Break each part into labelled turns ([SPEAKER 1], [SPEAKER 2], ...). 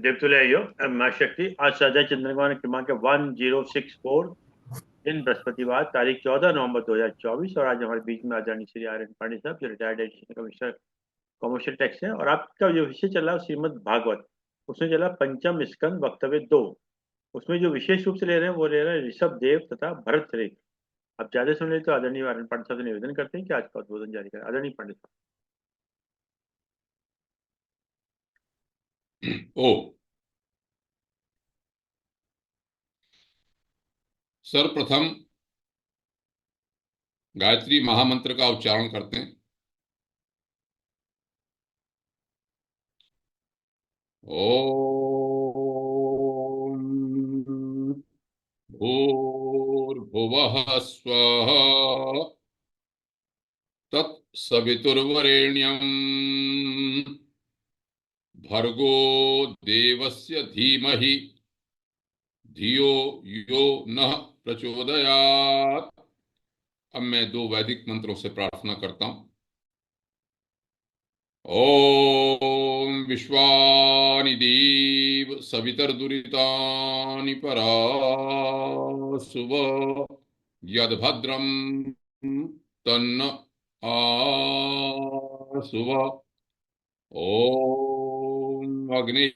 [SPEAKER 1] देवतुल्य माँ शक्ति आज साझा चंद्रमा क्रमांक 1064 दिन बृहस्पतिवार तारीख 14 नवंबर 2024। और आज हमारे बीच में आदरणीय श्री आर एन पांडे साहब जो retired additional commissioner commercial tax है। और आपका जो विषय चल रहा है श्रीमद् भागवत, उसमें चला पंचम स्कंद वक्तव्य 2। उसमें जो विशेष रूप से ले रहे हैं वो ले रहे हैं ऋषभ देव तथा भरत श्रेष्ठ। आप ज्यादा सुन ले तो आदरणीय आर एन पांडे साहब से निवेदन करते हैं कि आज का उद्बोधन जारी करें। आदरणीय पांडे साहब।
[SPEAKER 2] ओ सर्वप्रथम गायत्री महामंत्र का उच्चारण करते हैं। ओम भूर्भुवः स्वः तत्सवितुर्वरेण्यं भर्गो देवस्य धीमहि धियो यो नः प्रचोदयात्। अब मैं दो वैदिक मंत्रों से प्रार्थना करता हूं। ओम विश्वानि देव सवितर्दुरितानि परासुव यद्भद्रं तन्न आसुव। ओम अग्ने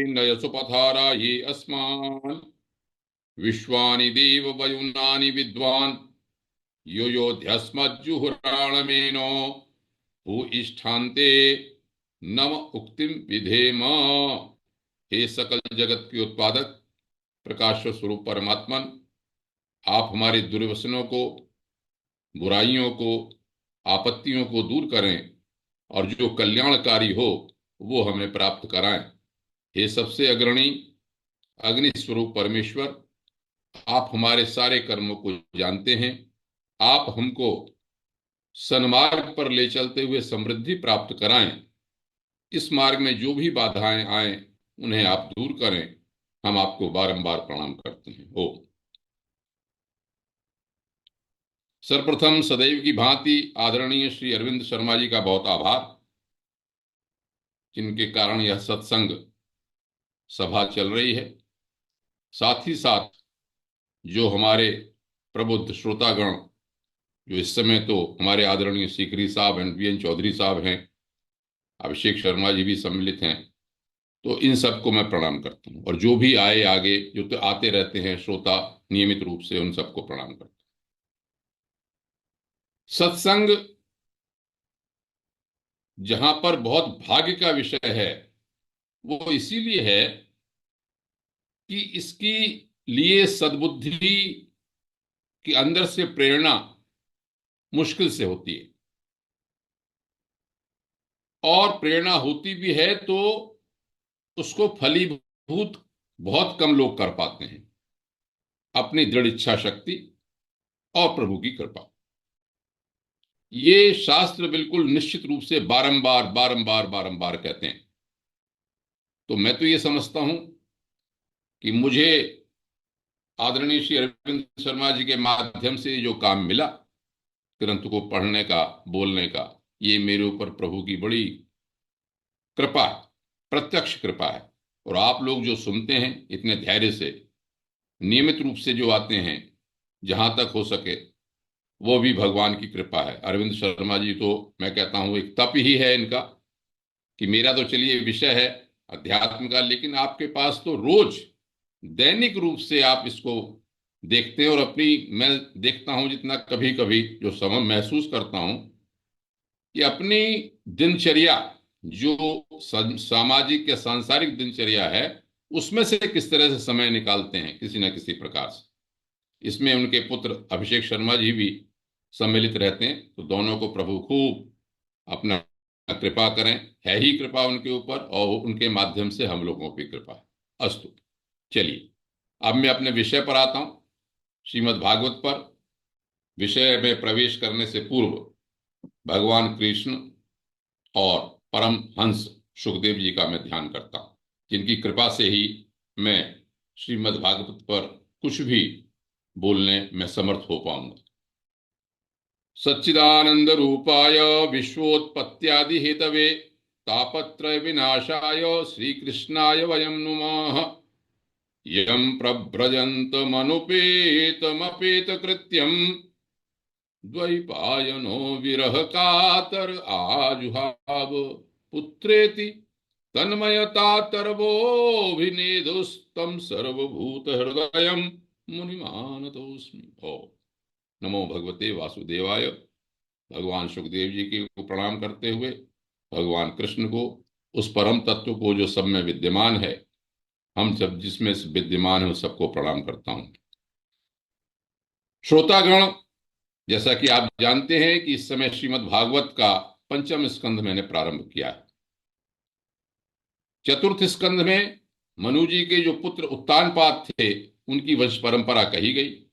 [SPEAKER 2] नयसुपथाराये अस्मान् विश्वानि देव वयुनानि विद्वान् यो योध्यस्मज्जुहुराणमेनो भूइष्ठान्ते नम उक्तिम विधेम। हे सकल जगत के उत्पादक प्रकाश स्वरूप परमात्मन, आप हमारे दुर्व्यसनों को, बुराइयों को, आपत्तियों को दूर करें और जो कल्याणकारी हो वो हमें प्राप्त कराएं। हे सबसे अग्रणी अग्नि स्वरूप परमेश्वर, आप हमारे सारे कर्मों को जानते हैं। आप हमको सन्मार्ग पर ले चलते हुए समृद्धि प्राप्त कराएं। इस मार्ग में जो भी बाधाएं आए उन्हें आप दूर करें। हम आपको बारंबार प्रणाम करते हैं। ओम। सर्वप्रथम सदैव की भांति आदरणीय श्री अरविंद शर्मा जी का बहुत आभार, जिनके कारण यह सत्संग सभा चल रही है। साथ ही साथ जो हमारे प्रबुद्ध श्रोतागण, जो इस समय तो हमारे आदरणीय सीकरी साहब एंड वी एन चौधरी साहब हैं, अभिषेक शर्मा जी भी सम्मिलित हैं, तो इन सबको मैं प्रणाम करता हूं। और जो भी आए आगे, जो तो आते रहते हैं श्रोता नियमित रूप से, उन सबको प्रणाम करता हूं। सत्संग जहां पर बहुत भाग्य का विषय है, वो इसीलिए है कि इसकी लिए सद्बुद्धि की अंदर से प्रेरणा मुश्किल से होती है, और प्रेरणा होती भी है तो उसको फलीभूत बहुत कम लोग कर पाते हैं। अपनी दृढ़ इच्छा शक्ति और प्रभु की कृपा, ये शास्त्र बिल्कुल निश्चित रूप से बारंबार बारंबार बारंबार कहते हैं। तो मैं तो ये समझता हूं कि मुझे आदरणीय श्री अरविंद शर्मा जी के माध्यम से जो काम मिला, ग्रंथ को पढ़ने का, बोलने का, ये मेरे ऊपर प्रभु की बड़ी कृपा है, प्रत्यक्ष कृपा है। और आप लोग जो सुनते हैं इतने धैर्य से, नियमित रूप से जो आते हैं, जहां तक हो सके, वो भी भगवान की कृपा है। अरविंद शर्मा जी तो मैं कहता हूं एक तप ही है इनका, कि मेरा तो चलिए विषय है अध्यात्म का, लेकिन आपके पास तो रोज दैनिक रूप से आप इसको देखते हैं। और अपनी, मैं देखता हूं जितना कभी कभी जो समय महसूस करता हूं कि अपनी दिनचर्या, जो सामाजिक या सांसारिक दिनचर्या है, उसमें से किस तरह से समय निकालते हैं किसी न किसी प्रकार से। इसमें उनके पुत्र अभिषेक शर्मा जी भी सम्मिलित रहते हैं। तो दोनों को प्रभु खूब अपना कृपा करें। है ही कृपा उनके ऊपर, और उनके माध्यम से हम लोगों की कृपा है। अस्तु, चलिए अब मैं अपने विषय पर आता हूं, श्रीमद् भागवत पर। विषय में प्रवेश करने से पूर्व भगवान कृष्ण और परम हंस सुखदेव जी का मैं ध्यान करता हूं, जिनकी कृपा से ही मैं श्रीमद् भागवत पर कुछ भी बोलने में समर्थ हो पाऊंगा। सच्चिदानंद रूपाय विश्वोत्पत्त्यादि हेतवे तापत्रय विनाशाय श्रीकृष्णाय वयं नुमः। यं प्रव्रजन्तमनुपेतमपेतकृत्यम् द्वैपायनो विरह कातर आजुहाव पुत्रेति तन्मयतातर्वोऽभिनेदुस्तं सर्वभूतहृदयं मुनिमानतोऽस्मि। ओ नमो भगवते वासुदेवाय। भगवान सुखदेव जी को प्रणाम करते हुए भगवान कृष्ण को, उस परम तत्व को जो सब में विद्यमान है, हम सब जिसमें विद्यमान है, सबको प्रणाम करता हूं। श्रोतागण, जैसा कि आप जानते हैं कि इस समय श्रीमद् भागवत का पंचम स्कंध मैंने प्रारंभ किया है। चतुर्थ स्कंध में मनु जी के जो पुत्र उत्तानपाद थे, उनकी वंश परंपरा कही गई।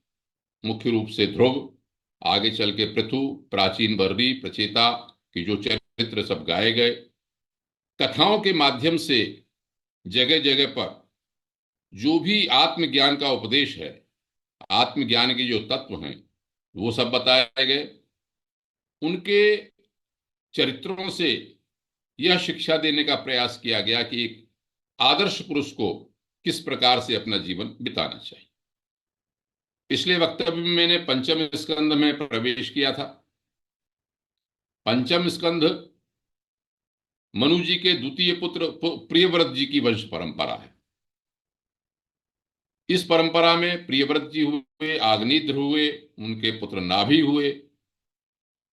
[SPEAKER 2] मुख्य रूप से ध्रुव, आगे चल के पृथु, प्राचीन बर्री, प्रचेता के जो चरित्र सब गाए गए। कथाओं के माध्यम से जगह जगह पर जो भी आत्मज्ञान का उपदेश है, आत्मज्ञान के जो तत्व हैं, वो सब बताए गए। उनके चरित्रों से यह शिक्षा देने का प्रयास किया गया कि एक आदर्श पुरुष को किस प्रकार से अपना जीवन बिताना चाहिए। पिछले वक्तव्य में मैंने पंचम स्कंध में प्रवेश किया था। पंचम स्कंध मनु जी के द्वितीय पुत्र प्रियव्रत जी की वंश परंपरा है। इस परंपरा में प्रियव्रत जी हुए, आग्नेत्र हुए, उनके पुत्र नाभि हुए।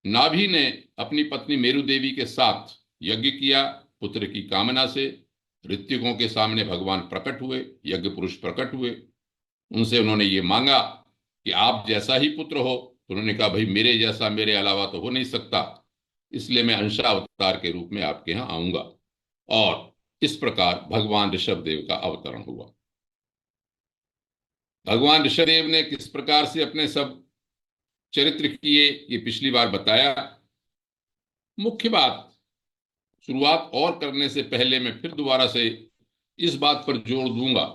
[SPEAKER 2] नाभि ने अपनी पत्नी मेरु देवी के साथ यज्ञ किया। पुत्र की कामना से ऋत्विकों के सामने भगवान प्रकट हुए, यज्ञ पुरुष प्रकट हुए। उनसे उन्होंने ये मांगा कि आप जैसा ही पुत्र हो। तो उन्होंने कहा, भाई मेरे जैसा मेरे अलावा तो हो नहीं सकता, इसलिए मैं अंशावतार के रूप में आपके यहां आऊंगा। और इस प्रकार भगवान ऋषभदेव का अवतरण हुआ। भगवान ऋषभदेव ने किस प्रकार से अपने सब चरित्र किए, ये पिछली बार बताया। मुख्य बात, शुरुआत और करने से पहले मैं फिर दोबारा से इस बात पर जोर दूंगा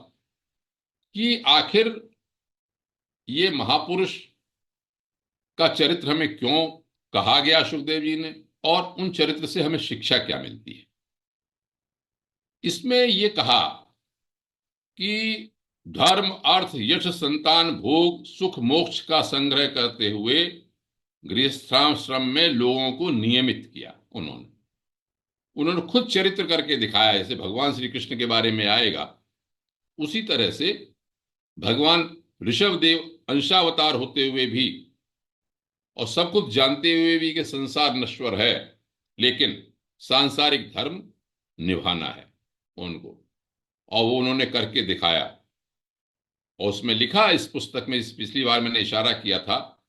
[SPEAKER 2] कि आखिर ये महापुरुष का चरित्र हमें क्यों कहा गया सुखदेव जी ने, और उन चरित्र से हमें शिक्षा क्या मिलती है। इसमें यह कहा कि धर्म, अर्थ, यश, संतान, भोग, सुख, मोक्ष का संग्रह करते हुए गृहस्थाश्रम में लोगों को नियमित किया। उन्होंने खुद चरित्र करके दिखाया। जैसे भगवान श्री कृष्ण के बारे में आएगा, उसी तरह से भगवान ऋषभदेव अंशावतार होते हुए भी और सब कुछ जानते हुए भी कि संसार नश्वर है, लेकिन सांसारिक धर्म निभाना है उनको, और वो उन्होंने करके दिखाया। और उसमें लिखा, इस पुस्तक में, इस पिछली बार मैंने इशारा किया था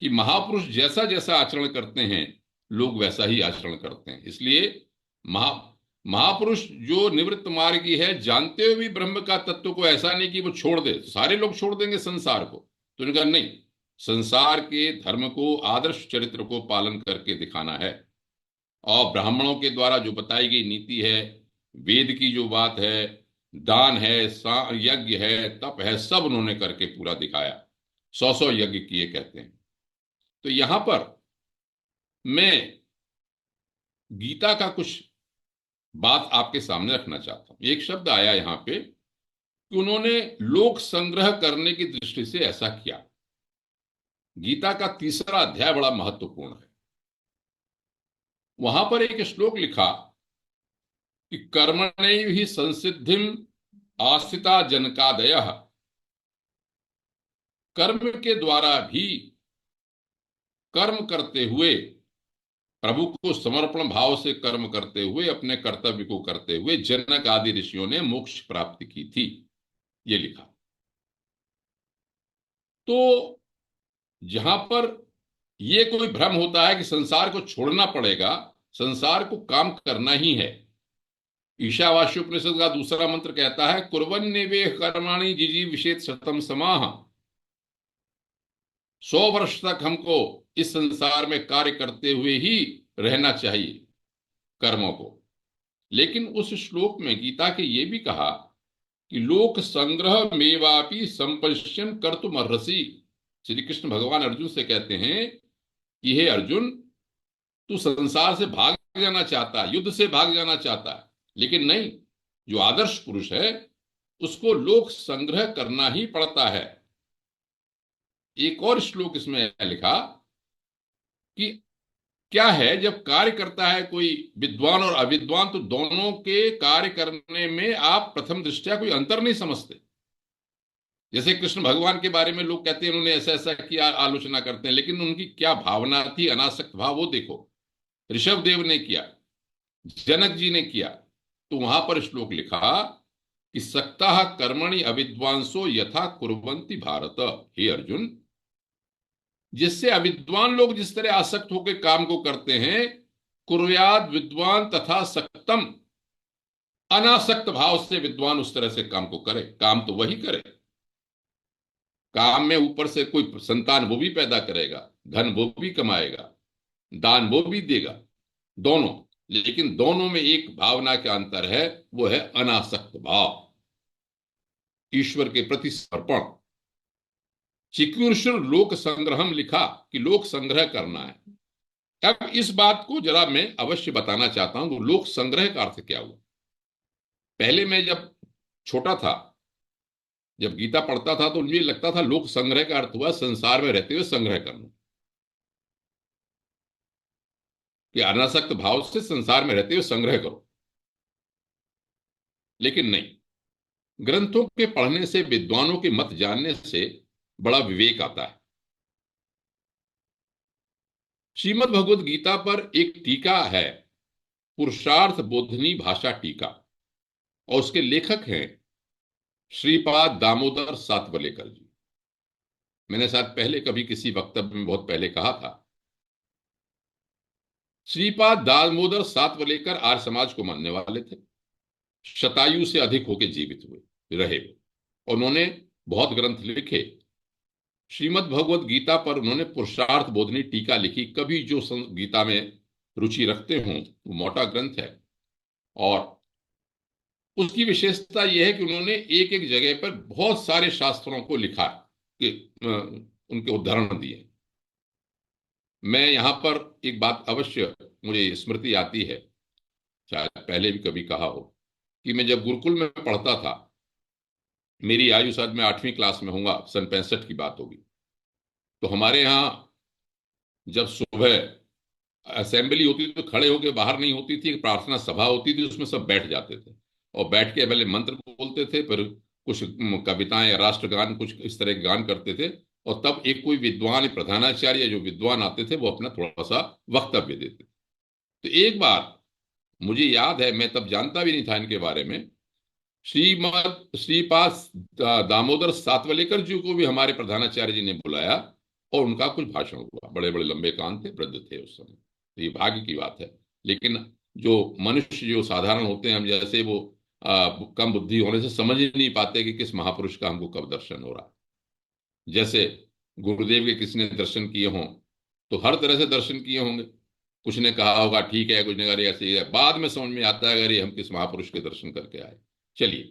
[SPEAKER 2] कि महापुरुष जैसा जैसा आचरण करते हैं, लोग वैसा ही आचरण करते हैं। इसलिए महापुरुष जो निवृत्त मार्गी है, जानते हुए भी ब्रह्म का तत्व को, ऐसा नहीं कि वो छोड़ दे। सारे लोग छोड़ देंगे संसार को, तो उन्होंने कहा नहीं, संसार के धर्म को, आदर्श चरित्र को पालन करके दिखाना है। और ब्राह्मणों के द्वारा जो बताई गई नीति है, वेद की जो बात है, दान है, यज्ञ है, तप है, सब उन्होंने करके पूरा दिखाया। 100 यज्ञ किए कहते हैं। तो यहां पर मैं गीता का कुछ बात आपके सामने रखना चाहता हूं। एक शब्द आया यहां पे कि उन्होंने लोक संग्रह करने की दृष्टि से ऐसा किया। गीता का 3रा अध्याय बड़ा महत्वपूर्ण है। वहां पर एक श्लोक लिखा कि कर्मणैव हि संसिद्धिम आस्थिता जनकादयः। कर्म के द्वारा भी, कर्म करते हुए, प्रभु को समर्पण भाव से कर्म करते हुए, अपने कर्तव्य को करते हुए जनक आदि ऋषियों ने मोक्ष प्राप्ति की थी, ये लिखा। तो जहां पर यह कोई भ्रम होता है कि संसार को छोड़ना पड़ेगा, संसार को काम करना ही है। ईशावास्योपनिषद का 2रा मंत्र कहता है, कुर्वन्नेवे कर्माणि जिजीविषेत शतम समाह। 100 वर्ष तक हमको इस संसार में कार्य करते हुए ही रहना चाहिए, कर्मों को। लेकिन उस श्लोक में गीता के ये भी कहा कि लोक संग्रह मेवापि संपश्यन कर्तुम अर्हसि। श्री कृष्ण भगवान अर्जुन से कहते हैं कि हे अर्जुन, तू संसार से भाग जाना चाहता है, युद्ध से भाग जाना चाहता है, लेकिन नहीं, जो आदर्श पुरुष है उसको लोक संग्रह करना ही पड़ता है। एक और श्लोक इसमें लिखा कि क्या है, जब कार्य करता है कोई विद्वान और अविद्वान, तो दोनों के कार्य करने में आप प्रथम दृष्टया कोई अंतर नहीं समझते। जैसे कृष्ण भगवान के बारे में लोग कहते हैं उन्होंने ऐसा ऐसा किया, आलोचना करते हैं, लेकिन उनकी क्या भावना थी, अनासक्त भाव, वो देखो। ऋषभ देव ने किया, जनक जी ने किया, तो वहां पर श्लोक लिखा कि सक्ताः कर्मणि अविद्वांसो यथा कुर्वन्ति भारत। हे अर्जुन, जिससे अविद्वान लोग जिस तरह आसक्त होकर काम को करते हैं, कुर्याद विद्वान तथा सक्तम, अनासक्त भाव से विद्वान उस तरह से काम को करे। काम तो वही करे, काम में ऊपर से कोई संतान वो भी पैदा करेगा, धन वो भी कमाएगा, दान वो भी देगा, दोनों। लेकिन दोनों में एक भावना का अंतर है, वो है अनासक्त भाव, ईश्वर के प्रति समर्पण। चिकीर्षुर लोक संग्रहम लिखा कि लोक संग्रह करना है। अब इस बात को जरा मैं अवश्य बताना चाहता हूं, लोक संग्रह का अर्थ क्या हुआ। पहले मैं जब छोटा था, जब गीता पढ़ता था, तो मुझे लगता था लोक संग्रह का अर्थ हुआ संसार में रहते हुए संग्रह करना, कि अनासक्त भाव से संसार में रहते हुए संग्रह करो। लेकिन नहीं, ग्रंथों के पढ़ने से, विद्वानों के मत जानने से बड़ा विवेक आता है। श्रीमद् भगवद गीता पर एक टीका है, पुरुषार्थ बोधनी भाषा टीका, और उसके लेखक हैं श्रीपाद दामोदर सातवलेकर जी। मैंने शायद पहले कभी किसी वक्तव्य में बहुत पहले कहा था, श्रीपाद दामोदर सातवलेकर आर्य समाज को मानने वाले थे, शतायु से अधिक होकर जीवित हुए रहे, और उन्होंने बहुत ग्रंथ लिखे। श्रीमद् भगवद गीता पर उन्होंने पुरुषार्थ बोधनी टीका लिखी। कभी जो गीता में रुचि रखते हों, वो मोटा ग्रंथ है, और उसकी विशेषता यह है कि उन्होंने एक एक जगह पर बहुत सारे शास्त्रों को लिखा कि उनके उदाहरण दिए। मैं यहां पर एक बात अवश्य मुझे स्मृति आती है, शायद पहले भी कभी कहा हो, कि मैं जब गुरुकुल में पढ़ता था, मेरी आयु शायद मैं 8वीं क्लास में होऊंगा, सन 65 की बात होगी, तो हमारे यहाँ जब सुबह असेंबली होती थी तो खड़े होकर बाहर नहीं होती थी, प्रार्थना सभा होती थी, उसमें सब बैठ जाते थे और बैठ के पहले मंत्र बोलते थे, फिर कुछ कविताएं या राष्ट्रगान कुछ इस तरह के गान करते थे, और तब एक कोई विद्वान, प्रधानाचार्य, जो विद्वान आते थे, वो अपना थोड़ा सा वक्तव्य देते थे। तो एक बार मुझे याद है, मैं तब जानता भी नहीं था इनके बारे में, श्रीपाद दामोदर सातवलेकर जी को भी हमारे प्रधानाचार्य जी ने बुलाया और उनका कुछ भाषण हुआ। बड़े बड़े लंबे कान थे, वृद्ध थे उस समय, तो ये भाग्य की बात है। लेकिन जो मनुष्य जो साधारण होते हैं, हम जैसे, वो कम बुद्धि होने से समझ ही नहीं पाते कि किस महापुरुष का हमको कब दर्शन हो रहा है। जैसे गुरुदेव के किसी ने दर्शन किए हों तो हर तरह से दर्शन किए होंगे, कुछ ने कहा होगा ठीक है, कुछ ने कहा ऐसे ही है, बाद में समझ में आता है अगर ये हम किस महापुरुष के दर्शन करके आए। चलिए,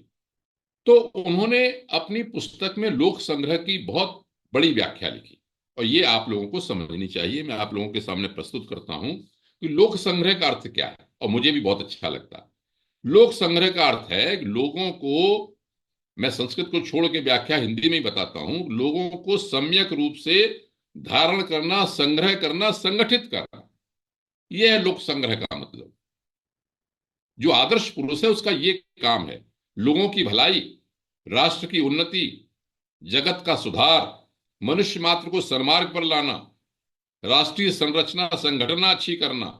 [SPEAKER 2] तो उन्होंने अपनी पुस्तक में लोक संग्रह की बहुत बड़ी व्याख्या लिखी, और ये आप लोगों को समझनी चाहिए। मैं आप लोगों के सामने प्रस्तुत करता हूं कि लोक संग्रह का अर्थ क्या है, और मुझे भी बहुत अच्छा लगता है। लोक संग्रह का अर्थ है कि लोगों को, मैं संस्कृत को छोड़ के व्याख्या हिंदी में ही बताता हूं, लोगों को सम्यक रूप से धारण करना, संग्रह करना, संगठित करना, यह है लोक संग्रह का मतलब। जो आदर्श पुरुष है उसका ये काम है, लोगों की भलाई, राष्ट्र की उन्नति, जगत का सुधार, मनुष्य मात्र को सन्मार्ग पर लाना, राष्ट्रीय संरचना संगठना अच्छी करना,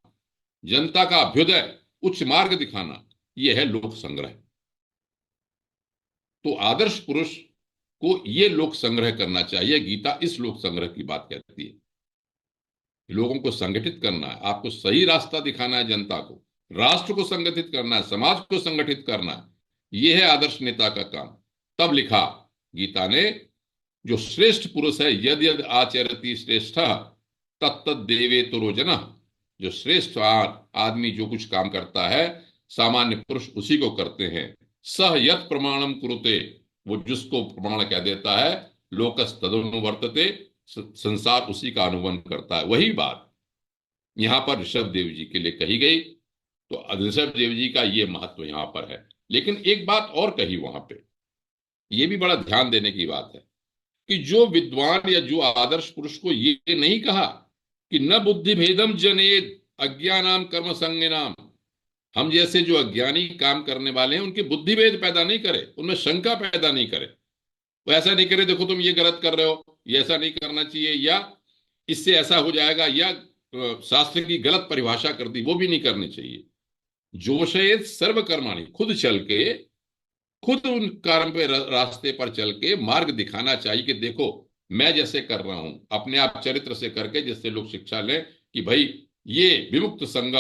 [SPEAKER 2] जनता का अभ्युदय, उच्च मार्ग दिखाना, यह है लोक संग्रह। तो आदर्श पुरुष को यह लोक संग्रह करना चाहिए। गीता इस लोक संग्रह की बात कहती है। लोगों को संगठित करना है, आपको सही रास्ता दिखाना है, जनता को, राष्ट्र को संगठित करना है, समाज को संगठित करना है। यह है आदर्श नेता का काम। तब लिखा गीता ने, जो श्रेष्ठ पुरुष है, यद यद आचरति श्रेष्ठ तत्त देवे तुरो जन, जो श्रेष्ठ आदमी जो कुछ काम करता है, सामान्य पुरुष उसी को करते हैं। सह यत प्रमाणम कुरुते, वो जिसको प्रमाण कह देता है, लोकस तदनुवर्तते, संसार उसी का अनुवन करता है। वही बात यहां पर ऋषभ देव जी के लिए कही गई। तो ऋषभ देव जी का ये महत्व यहां पर है। लेकिन एक बात और कही वहां पे, ये भी बड़ा ध्यान देने की बात है कि जो विद्वान या जो आदर्श पुरुष को ये नहीं कहा कि न बुद्धि भेदम जनेद अज्ञानाम कर्म संज्ञानाम, हम जैसे जो अज्ञानी काम करने वाले हैं उनके बुद्धि भेद पैदा नहीं करे, उनमें शंका पैदा नहीं करे। वो ऐसा नहीं करे देखो तुम ये गलत कर रहे हो, ये ऐसा नहीं करना चाहिए, या इससे ऐसा हो जाएगा, या शास्त्र की गलत परिभाषा कर दी, वो भी नहीं करनी चाहिए। जोशयेत सर्वकर्माणि, खुद चल के, खुद उन कर्म पे रास्ते पर चल के मार्ग दिखाना चाहिए कि देखो मैं जैसे कर रहा हूं, अपने आप चरित्र से करके, जिससे लोग शिक्षा लें कि भाई ये विमुक्त संग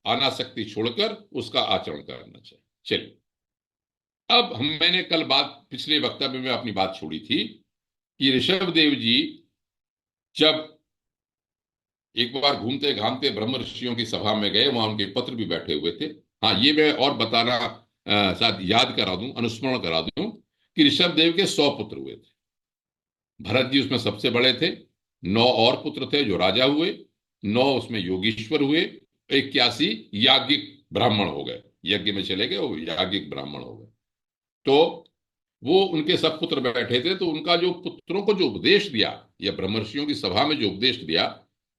[SPEAKER 2] अनासक्ति छोड़कर उसका आचरण करना चाहिए। चलिए, अब मैंने कल बात, पिछले वक्तव्य में अपनी बात छोड़ी थी कि ऋषभ देव जी जब एक बार घूमते घामते ब्रह्म ऋषियों की सभा में गए, वहां उनके पत्र भी बैठे हुए थे। हाँ, ये मैं और बताना शायद याद करा दूं, अनुस्मरण करा दूं कि ऋषभ देव के 100 पुत्र हुए थे। भरत जी उसमें सबसे बड़े थे। 9 और पुत्र थे जो राजा हुए, 9 उसमें योगीश्वर हुए, 81 याज्ञिक ब्राह्मण हो गए, यज्ञ में चले गए, वो याज्ञिक ब्राह्मण हो गए। तो वो उनके सब पुत्र बैठे थे, तो उनका जो पुत्रों को जो उपदेश दिया, या ब्रह्मर्षियों की सभा में जो उपदेश दिया,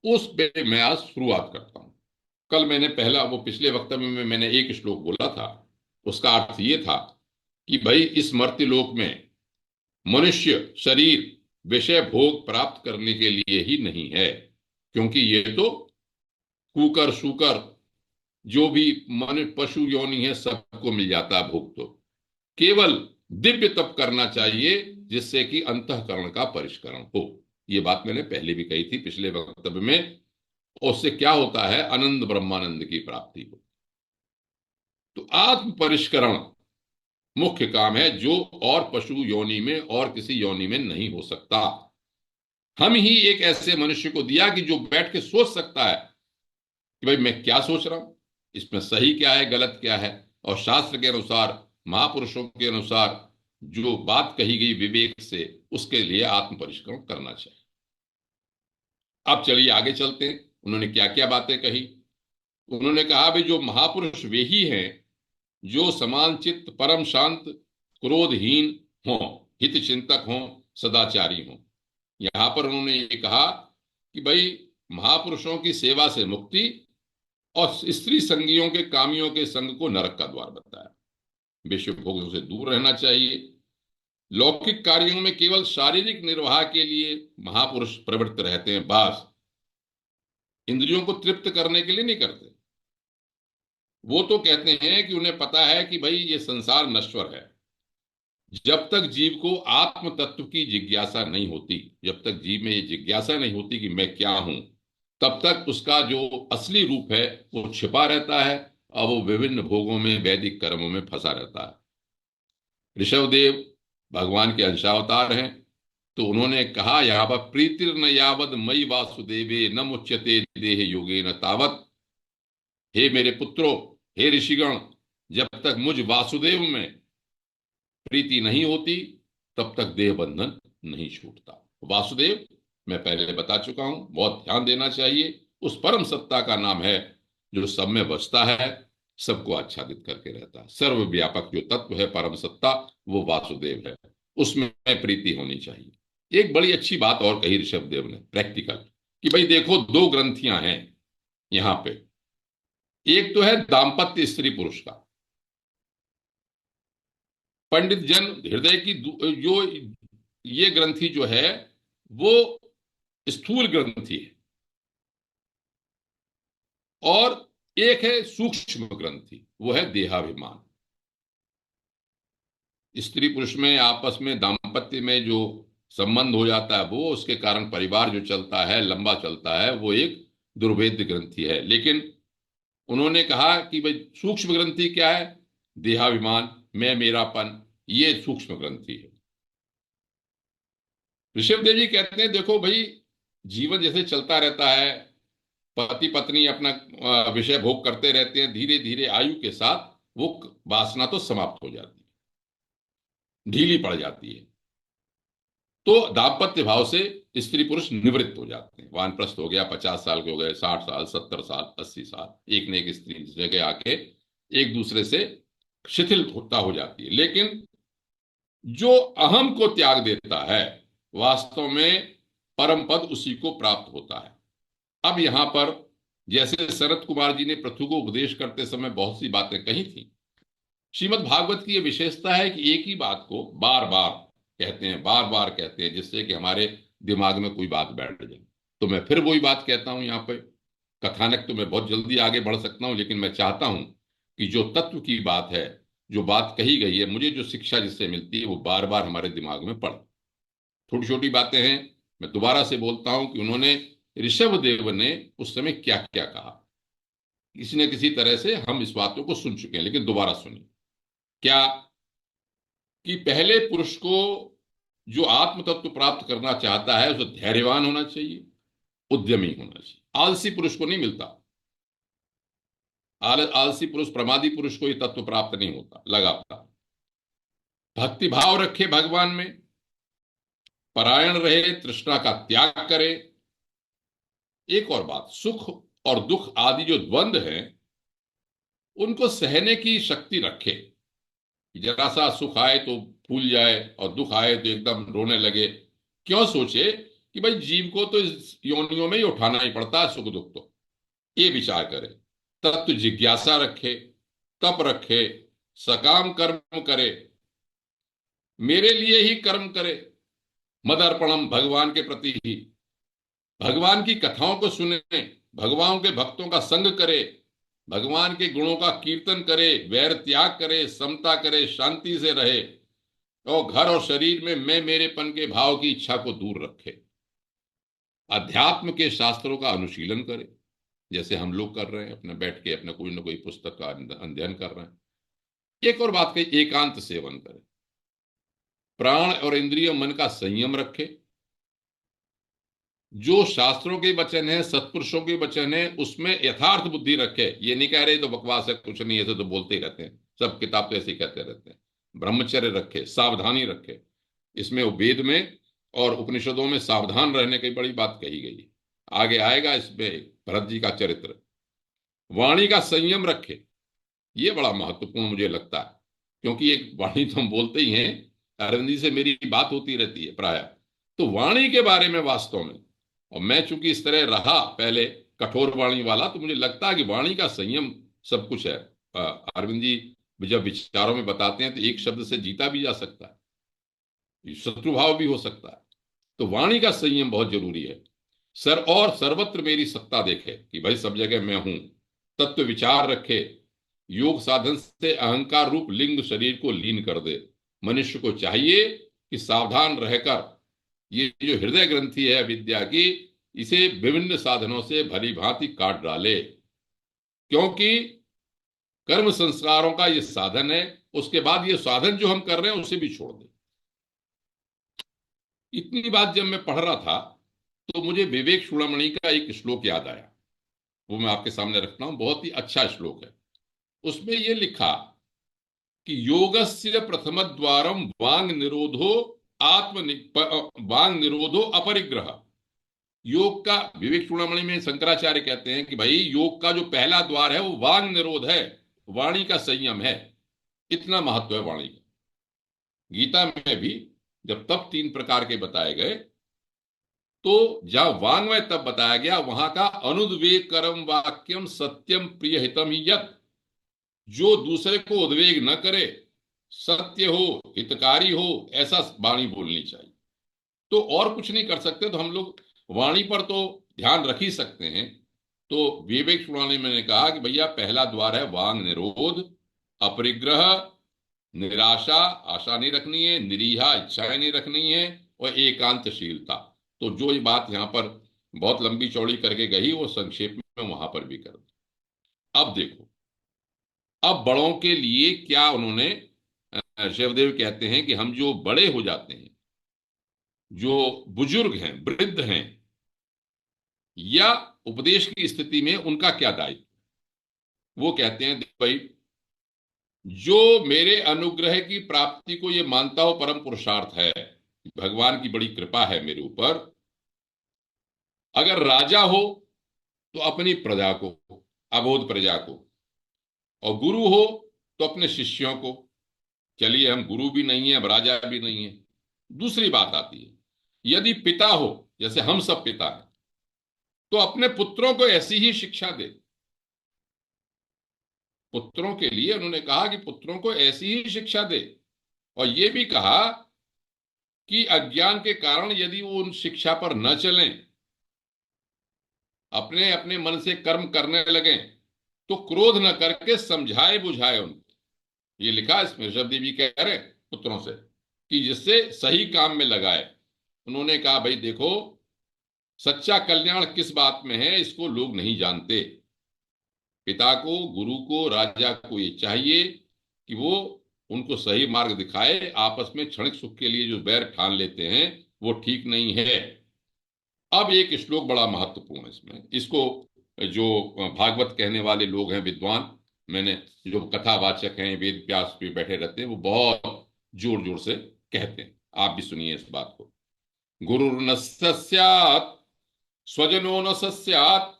[SPEAKER 2] उस पे मैं आज शुरुआत करता हूं। कल मैंने पहला, वो पिछले वक्तव्य में मैंने एक श्लोक बोला था, उसका अर्थ ये था कि भाई इस मर्त्य लोक में मनुष्य शरीर विषय भोग प्राप्त करने के लिए ही नहीं है, क्योंकि ये तो कुकर शुकर जो भी मन पशु योनि है सबको मिल जाता है भोग। तो केवल दिव्य तप करना चाहिए जिससे कि अंतःकरण का परिष्करण हो। ये बात मैंने पहले भी कही थी पिछले वक्तव्य में। उससे क्या होता है, आनंद ब्रह्मानंद की प्राप्ति हो। तो आत्म परिष्करण मुख्य काम है, जो और पशु योनि में और किसी योनि में नहीं हो सकता। हम ही एक ऐसे मनुष्य को दिया कि जो बैठ के सोच सकता है कि भाई मैं क्या सोच रहा हूं, इसमें सही क्या है गलत क्या है, और शास्त्र के अनुसार, महापुरुषों के अनुसार जो बात कही गई विवेक से, उसके लिए आत्म परिष्करण करना चाहिए। अब चलिए आगे चलते हैं, उन्होंने क्या क्या बातें कही। उन्होंने कहा भाई जो महापुरुष वे ही हैं जो समान चित्त, परम शांत, क्रोधहीन हों, हित चिंतक हों, सदाचारी हों। यहां पर उन्होंने ये कहा कि भाई महापुरुषों की सेवा से मुक्ति और स्त्री संगियों के कामियों के संग को नरक का द्वार बताया। विषय भोगों से दूर रहना चाहिए। लौकिक कार्यों में केवल शारीरिक निर्वाह के लिए महापुरुष प्रवृत्त रहते हैं, बस इंद्रियों को तृप्त करने के लिए नहीं करते। वो तो कहते हैं कि उन्हें पता है कि भाई ये संसार नश्वर है। जब तक जीव को आत्म तत्व की जिज्ञासा नहीं होती, जब तक जीव में ये जिज्ञासा नहीं होती कि मैं क्या हूं, तब तक उसका जो असली रूप है वो छिपा रहता है, और वो विभिन्न भोगों में, वैदिक कर्मों में फंसा रहता है। ऋषभदेव भगवान के अंशावतार हैं, तो उन्होंने कहा यहां पर प्रीतिर न यावद मई वासुदेवे न मुच्यते देह योगे न तावत। हे मेरे पुत्रों, हे ऋषिगण, जब तक मुझ वासुदेव में प्रीति नहीं होती तब तक देह बंधन नहीं छूटता। वासुदेव मैं पहले बता चुका हूं, बहुत ध्यान देना चाहिए। उस परम सत्ता का नाम है जो सब में बसता है, सबको आच्छादित करके रहता है। सर्वव्यापक जो तत्व है परम सत्ता, वो वासुदेव है, उसमें प्रीति होनी चाहिए। एक बड़ी अच्छी बात और कही ऋषभदेव ने, प्रैक्टिकल, कि भाई देखो 2 ग्रंथियां हैं यहां पे। एक तो है दाम्पत्य स्त्री पुरुष का, पंडित जन हृदय की जो ये ग्रंथि जो है वो स्थूल ग्रंथि है, और एक है सूक्ष्म ग्रंथि, वो है देहाभिमान। स्त्री पुरुष में आपस में दाम्पत्य में जो संबंध हो जाता है, वो उसके कारण परिवार जो चलता है, लंबा चलता है, वो एक दुर्भेद्य ग्रंथि है। लेकिन उन्होंने कहा कि भाई सूक्ष्म ग्रंथि क्या है, देहाभिमान, मैं मेरापन, ये सूक्ष्म ग्रंथि है। ऋषभ देव जी कहते हैं देखो भाई जीवन जैसे चलता रहता है, पति पत्नी अपना विषय भोग करते रहते हैं, धीरे धीरे आयु के साथ वो वासना तो समाप्त हो जाती है, ढीली पड़ जाती है। तो दाम्पत्य भाव से स्त्री पुरुष निवृत्त हो जाते हैं। वानप्रस्थ हो गया, 50 साल के हो गए, 60 साल, 70 साल, 80 साल, एक न एक स्त्री जगह आके एक दूसरे से शिथिल होता हो जाती है। लेकिन जो अहम को त्याग देता है, वास्तव में परम पद उसी को प्राप्त होता है। अब यहां पर जैसे शरत कुमार जी ने पृथु को उपदेश करते समय बहुत सी बातें कही थी, श्रीमद् भागवत की यह विशेषता है कि एक ही बात को बार बार कहते हैं, बार बार कहते हैं, जिससे कि हमारे दिमाग में कोई बात बैठ जाए। तो मैं फिर वही बात कहता हूं यहाँ पे। कथानक तो मैं बहुत जल्दी आगे बढ़ सकता हूं, लेकिन मैं चाहता हूं कि जो तत्व की बात है, जो बात कही गई है, मुझे जो शिक्षा जिससे मिलती है, वो बार बार हमारे दिमाग में पड़े। छोटी छोटी बातें हैं, मैं दोबारा से बोलता हूं कि उन्होंने, ऋषभ देव ने उस समय क्या क्या कहा, किसी न किसी तरह से हम इस बातों को सुन चुके हैं, लेकिन दोबारा सुनिए। क्या कि पहले पुरुष को जो आत्म तत्व प्राप्त करना चाहता है, उसे धैर्यवान होना चाहिए, उद्यमी होना चाहिए। आलसी पुरुष को नहीं मिलता। आलसी पुरुष, प्रमादी पुरुष को यह तत्व प्राप्त नहीं होता लगातार। भक्ति भाव रखे भगवान में, परायण रहे, तृष्णा का त्याग करे। एक और बात, सुख और दुख आदि जो द्वंद्व हैं, उनको सहने की शक्ति रखे। जरा सा सुख आए तो फूल जाए और दुख आए तो एकदम रोने लगे। क्यों सोचे कि भाई जीव को तो इस योनियों में ही उठाना ही पड़ता है सुख दुख। तो ये विचार करे, तत्व जिज्ञासा रखे, तप रखे, सकाम कर्म करे, मेरे लिए ही कर्म करे, मदर्पणम, भगवान के प्रति ही, भगवान की कथाओं को सुने, भगवान के भक्तों का संग करे, भगवान के गुणों का कीर्तन करे, वैर त्याग करे, समता करे, शांति से रहे, और घर और शरीर में मैं मेरेपन के भाव की इच्छा को दूर रखे। अध्यात्म के शास्त्रों का अनुशीलन करे, जैसे हम लोग कर रहे हैं, अपने बैठ के अपने कोई ना कोई पुस्तक का अध्ययन कर रहे हैं। एक और बात कही, एकांत सेवन करे, प्राण और इंद्रिय मन का संयम रखे। जो शास्त्रों के वचन है, सत्पुरुषों के वचन है, उसमें यथार्थ बुद्धि रखे। ये नहीं कह रहे तो बकवास है, कुछ नहीं, ऐसे तो बोलते ही रहते हैं, सब किताब तो ऐसे ही कहते रहते हैं। ब्रह्मचर्य रखे, सावधानी रखे। इसमें वेद में और उपनिषदों में सावधान रहने की बड़ी बात कही गई है। आगे आएगा इसमें भरत जी का चरित्र। वाणी का संयम रखे, ये बड़ा महत्वपूर्ण मुझे लगता है, क्योंकि एक वाणी तो हम बोलते ही हैं, अरविंद जी से मेरी बात होती रहती है प्राय। तो वाणी के बारे में वास्तव में, और मैं चूंकि इस तरह रहा पहले कठोर वाणी वाला, तो मुझे लगता है कि वाणी का संयम सब कुछ है। अरविंद जी जब विचारों में बताते हैं तो एक शब्द से जीता भी जा सकता है, शत्रुभाव भी हो सकता है। तो वाणी का संयम बहुत जरूरी है। और सर्वत्र मेरी सत्ता देखे, कि भाई सब जगह मैं हूं। तत्व विचार रखे, योग साधन से अहंकार रूप लिंग शरीर को लीन कर दे। मनुष्य को चाहिए कि सावधान रहकर ये जो हृदय ग्रंथि है विद्या की, इसे विभिन्न साधनों से भली भांति काट डाले, क्योंकि कर्म संस्कारों का ये साधन है। उसके बाद ये साधन जो हम कर रहे हैं उसे भी छोड़ दे। इतनी बात जब मैं पढ़ रहा था तो मुझे विवेक चूड़ामणि का एक श्लोक याद आया, वो मैं आपके सामने रखता हूं। बहुत ही अच्छा श्लोक है। उसमें ये लिखा कि योगस्य प्रथम द्वारम वांग निरोधो वांग निरोधो अपरिग्रह। योग का, विवेक चूड़ामणि में शंकराचार्य कहते हैं कि भाई योग का जो पहला द्वार है वो वांग निरोध है, वाणी का संयम है। इतना महत्व है वाणी का। गीता में भी जब तप 3 प्रकार के बताए गए, तो जहां वांग्मय तब बताया गया, वहां का अनुद्वेगकरम वाक्यम सत्यम प्रिय हितम ही यत, जो दूसरे को उद्वेग न करे, सत्य हो, हितकारी हो, ऐसा वाणी बोलनी चाहिए। तो और कुछ नहीं कर सकते, तो हम लोग वाणी पर तो ध्यान रख ही सकते हैं। तो विवेक चूड़ामणि में मैंने कहा कि भैया पहला द्वार है वांग निरोध, अपरिग्रह, निराशा, आशा नहीं रखनी है, निरीहा, इच्छाएं नहीं रखनी है, और एकांतशीलता। तो जो ये बात यहां पर बहुत लंबी चौड़ी करके गई, वो संक्षेप में वहां पर भी कर दी। अब देखो, अब बड़ों के लिए क्या उन्होंने, शिवदेव कहते हैं कि हम जो बड़े हो जाते हैं, जो बुजुर्ग हैं, वृद्ध हैं, या उपदेश की स्थिति में, उनका क्या दायित्व। वो कहते हैं भाई, जो मेरे अनुग्रह की प्राप्ति को ये मानता हो परम पुरुषार्थ है, भगवान की बड़ी कृपा है मेरे ऊपर। अगर राजा हो तो अपनी प्रजा को, अबोध प्रजा को, और गुरु हो तो अपने शिष्यों को। चलिए, हम गुरु भी नहीं है, अब राजा भी नहीं है। दूसरी बात आती है, यदि पिता हो, जैसे हम सब पिता हैं, तो अपने पुत्रों को ऐसी ही शिक्षा दे। पुत्रों के लिए उन्होंने कहा कि पुत्रों को ऐसी ही शिक्षा दे, और यह भी कहा कि अज्ञान के कारण यदि वो उन शिक्षा पर न चलें, अपने अपने मन से कर्म करने लगें, तो क्रोध न करके समझाए बुझाए उनको। ये लिखा इसमें, ऋषभ देवी कह रहे हैं पुत्रों से कि जिससे सही काम में लगाए। उन्होंने कहा भाई देखो, सच्चा कल्याण किस बात में है इसको लोग नहीं जानते। पिता को, गुरु को, राजा को ये चाहिए कि वो उनको सही मार्ग दिखाए। आपस में क्षणिक सुख के लिए जो बैर ठान लेते हैं वो ठीक नहीं है। अब एक श्लोक बड़ा महत्वपूर्ण है इसमें, इसको जो भागवत कहने वाले लोग हैं विद्वान, मैंने जो कथावाचक हैं, वेद व्यास पे बैठे रहते हैं, वो बहुत जोर जोर से कहते हैं। आप भी सुनिए इस बात को। गुरु न सस्यात् स्वजनो न सस्यात्,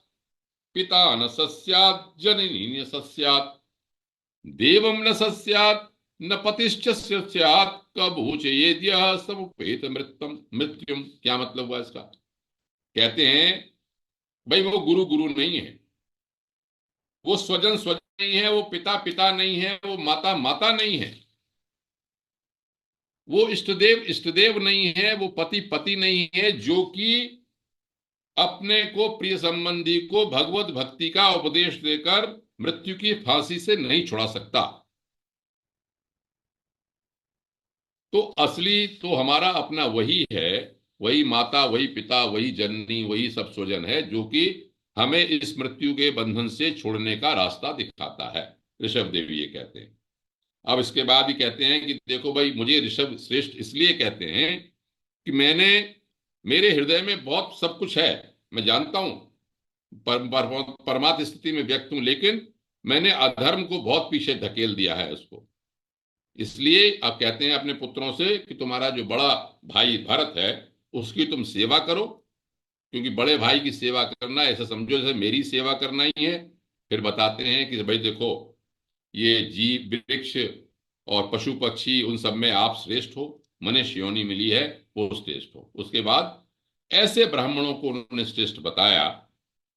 [SPEAKER 2] पिता न सस्यात् जननी न सस्यात्, देवम न सस्यात् न पतिश्च स्यात्, कबूचयेद्यः समुपेत मृत्यम मृत्युम। क्या मतलब हुआ इसका? कहते हैं भाई वो गुरु गुरु नहीं है, वो स्वजन स्वजन नहीं है, वो पिता पिता नहीं है, वो माता माता नहीं है, वो इष्टदेव इष्टदेव नहीं है, वो पति पति नहीं है, जो कि अपने को प्रिय संबंधी को भगवत भक्ति का उपदेश देकर मृत्यु की फांसी से नहीं छुड़ा सकता। तो असली तो हमारा अपना वही है, वही माता, वही पिता, वही जननी, वही सब स्वजन है, जो कि हमें इस मृत्यु के बंधन से छोड़ने का रास्ता दिखाता है। ऋषभ देवी ये कहते हैं। अब इसके बाद ही कहते हैं कि देखो भाई, मुझे ऋषभ श्रेष्ठ इसलिए कहते हैं कि मेरे हृदय में बहुत सब कुछ है, मैं जानता हूं, परमात्म स्थिति में व्यक्त हूं, लेकिन मैंने अधर्म को बहुत पीछे धकेल दिया है उसको। इसलिए अब कहते हैं अपने पुत्रों से कि तुम्हारा जो बड़ा भाई भरत है उसकी तुम सेवा करो, क्योंकि बड़े भाई की सेवा करना ऐसा समझो जैसे मेरी सेवा करना ही है। फिर बताते हैं कि भाई देखो, ये जीव वृक्ष और पशु पक्षी उन सब में आप श्रेष्ठ हो, मनुष्य योनि मिली है वो श्रेष्ठ हो। उसके बाद ऐसे ब्राह्मणों को उन्होंने श्रेष्ठ बताया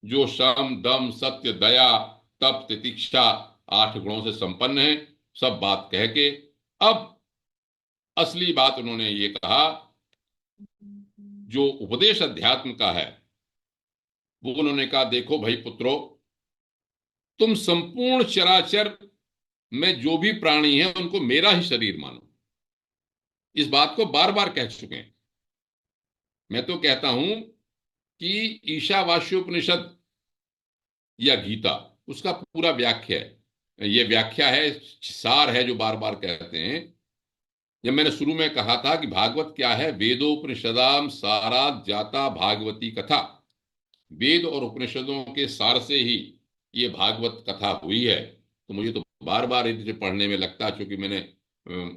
[SPEAKER 2] जो शम दम सत्य दया तप तितिक्षा 8 गुणों से संपन्न है। सब बात कह के अब असली बात उन्होंने ये कहा, जो उपदेश अध्यात्म का है वो उन्होंने कहा देखो भाई पुत्रो, तुम संपूर्ण चराचर में जो भी प्राणी है उनको मेरा ही शरीर मानो। इस बात को बार बार कह चुके हैं। मैं तो कहता हूं कि ईशावास्योपनिषद या गीता, उसका पूरा व्याख्या है, ये व्याख्या है, सार है जो बार बार कहते हैं। जब मैंने शुरू में कहा था कि भागवत क्या है, वेदोपनिषदाम सारात जाता भागवती कथा, वेद और उपनिषदों के सार से ही ये भागवत कथा हुई है। तो मुझे तो बार बार इसे पढ़ने में लगता है, क्योंकि मैंने